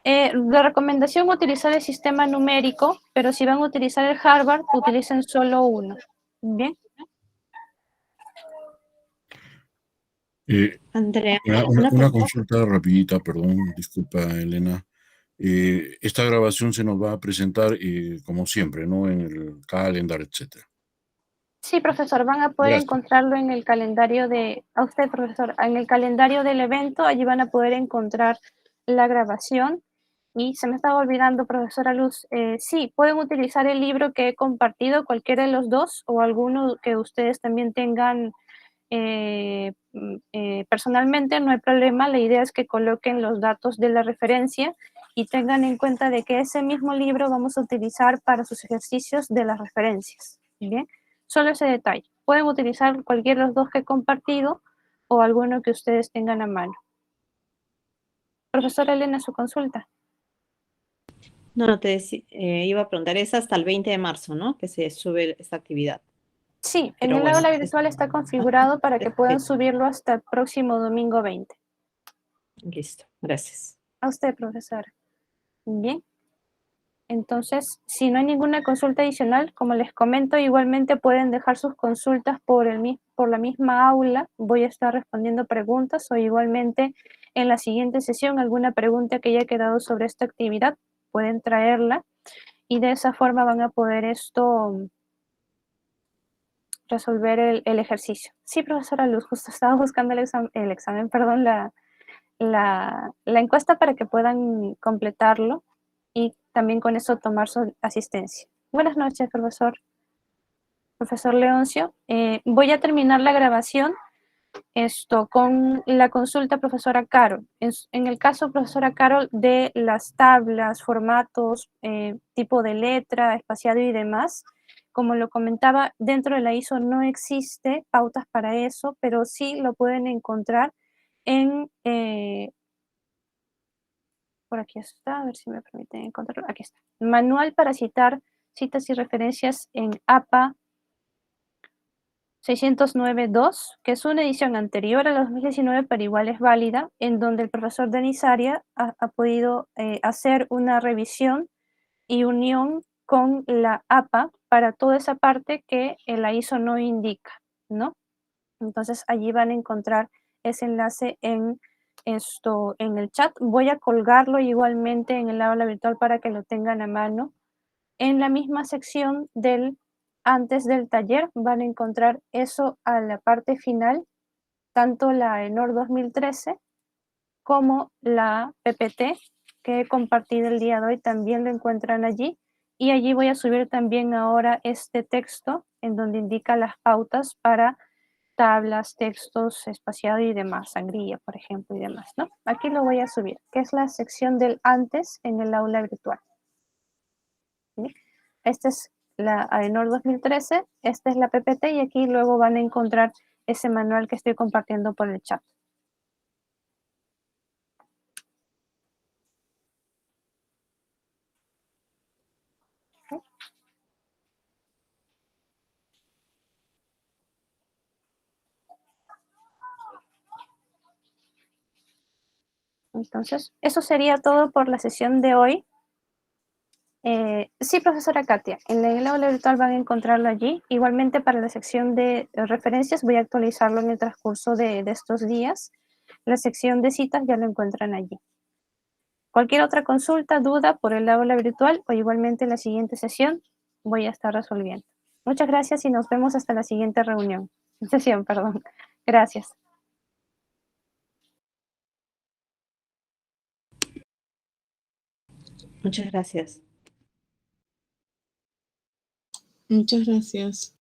La recomendación es utilizar el sistema numérico, pero si van a utilizar el Harvard, utilicen solo uno. Bien. Andrea, Una consulta rapidita, perdón, disculpa, Elena. Esta grabación se nos va a presentar como siempre, ¿no? En el calendar, etcétera. Sí, profesor, van a poder encontrarlo en el calendario a usted, profesor, en el calendario del evento. Allí van a poder encontrar la grabación. Y se me estaba olvidando, profesora Luz, sí, pueden utilizar el libro que he compartido, cualquiera de los dos, o alguno que ustedes también tengan personalmente, no hay problema. La idea es que coloquen los datos de la referencia y tengan en cuenta de que ese mismo libro vamos a utilizar para sus ejercicios de las referencias. Bien, solo ese detalle. Pueden utilizar cualquiera de los dos que he compartido o alguno que ustedes tengan a mano. Profesora Elena, su consulta. No, iba a preguntar, es hasta el 20 de marzo, ¿no? Que se sube esta actividad. Sí, en Pero el bueno, aula virtual está configurado para que puedan subirlo hasta el próximo domingo 20. Listo, gracias. A usted, profesora. Bien. Entonces, si no hay ninguna consulta adicional, como les comento, igualmente pueden dejar sus consultas por la misma aula. Voy a estar respondiendo preguntas o igualmente en la siguiente sesión alguna pregunta que haya quedado sobre esta actividad, pueden traerla y de esa forma van a poder resolver el ejercicio. Sí, profesora Luz, justo estaba buscando el examen, perdón, la encuesta para que puedan completarlo y también con eso tomar su asistencia. Buenas noches, profesor Leoncio. Voy a terminar la grabación con la consulta profesora Carol. En el caso, profesora Carol, de las tablas, formatos, tipo de letra, espaciado y demás, como lo comentaba, dentro de la ISO no existe pautas para eso, pero sí lo pueden encontrar en... por aquí está, a ver si me permiten encontrarlo. Aquí está. Manual para citar citas y referencias en APA 609.2, que es una edición anterior a la 2019, pero igual es válida, en donde el profesor Denis Aria ha podido hacer una revisión y unión con la APA para toda esa parte que la ISO no indica, ¿no? Entonces allí van a encontrar ese enlace en el chat. Voy a colgarlo igualmente en el aula virtual para que lo tengan a mano. En la misma sección antes del taller van a encontrar eso a la parte final, tanto la ENOR 2013 como la PPT que he compartido el día de hoy, también lo encuentran allí. Y allí voy a subir también ahora este texto en donde indica las pautas para tablas, textos, espaciado y demás, sangría, por ejemplo, y demás, ¿no? Aquí lo voy a subir, que es la sección del antes en el aula virtual. ¿Sí? Esta es la AENOR 2013, esta es la PPT y aquí luego van a encontrar ese manual que estoy compartiendo por el chat. Entonces, eso sería todo por la sesión de hoy. Sí, profesora Katia, en el aula virtual van a encontrarlo allí. Igualmente para la sección de referencias voy a actualizarlo en el transcurso de estos días. La sección de citas ya lo encuentran allí. Cualquier otra consulta, duda por el aula virtual o igualmente en la siguiente sesión voy a estar resolviendo. Muchas gracias y nos vemos hasta la siguiente sesión, perdón. Gracias. Muchas gracias. Muchas gracias.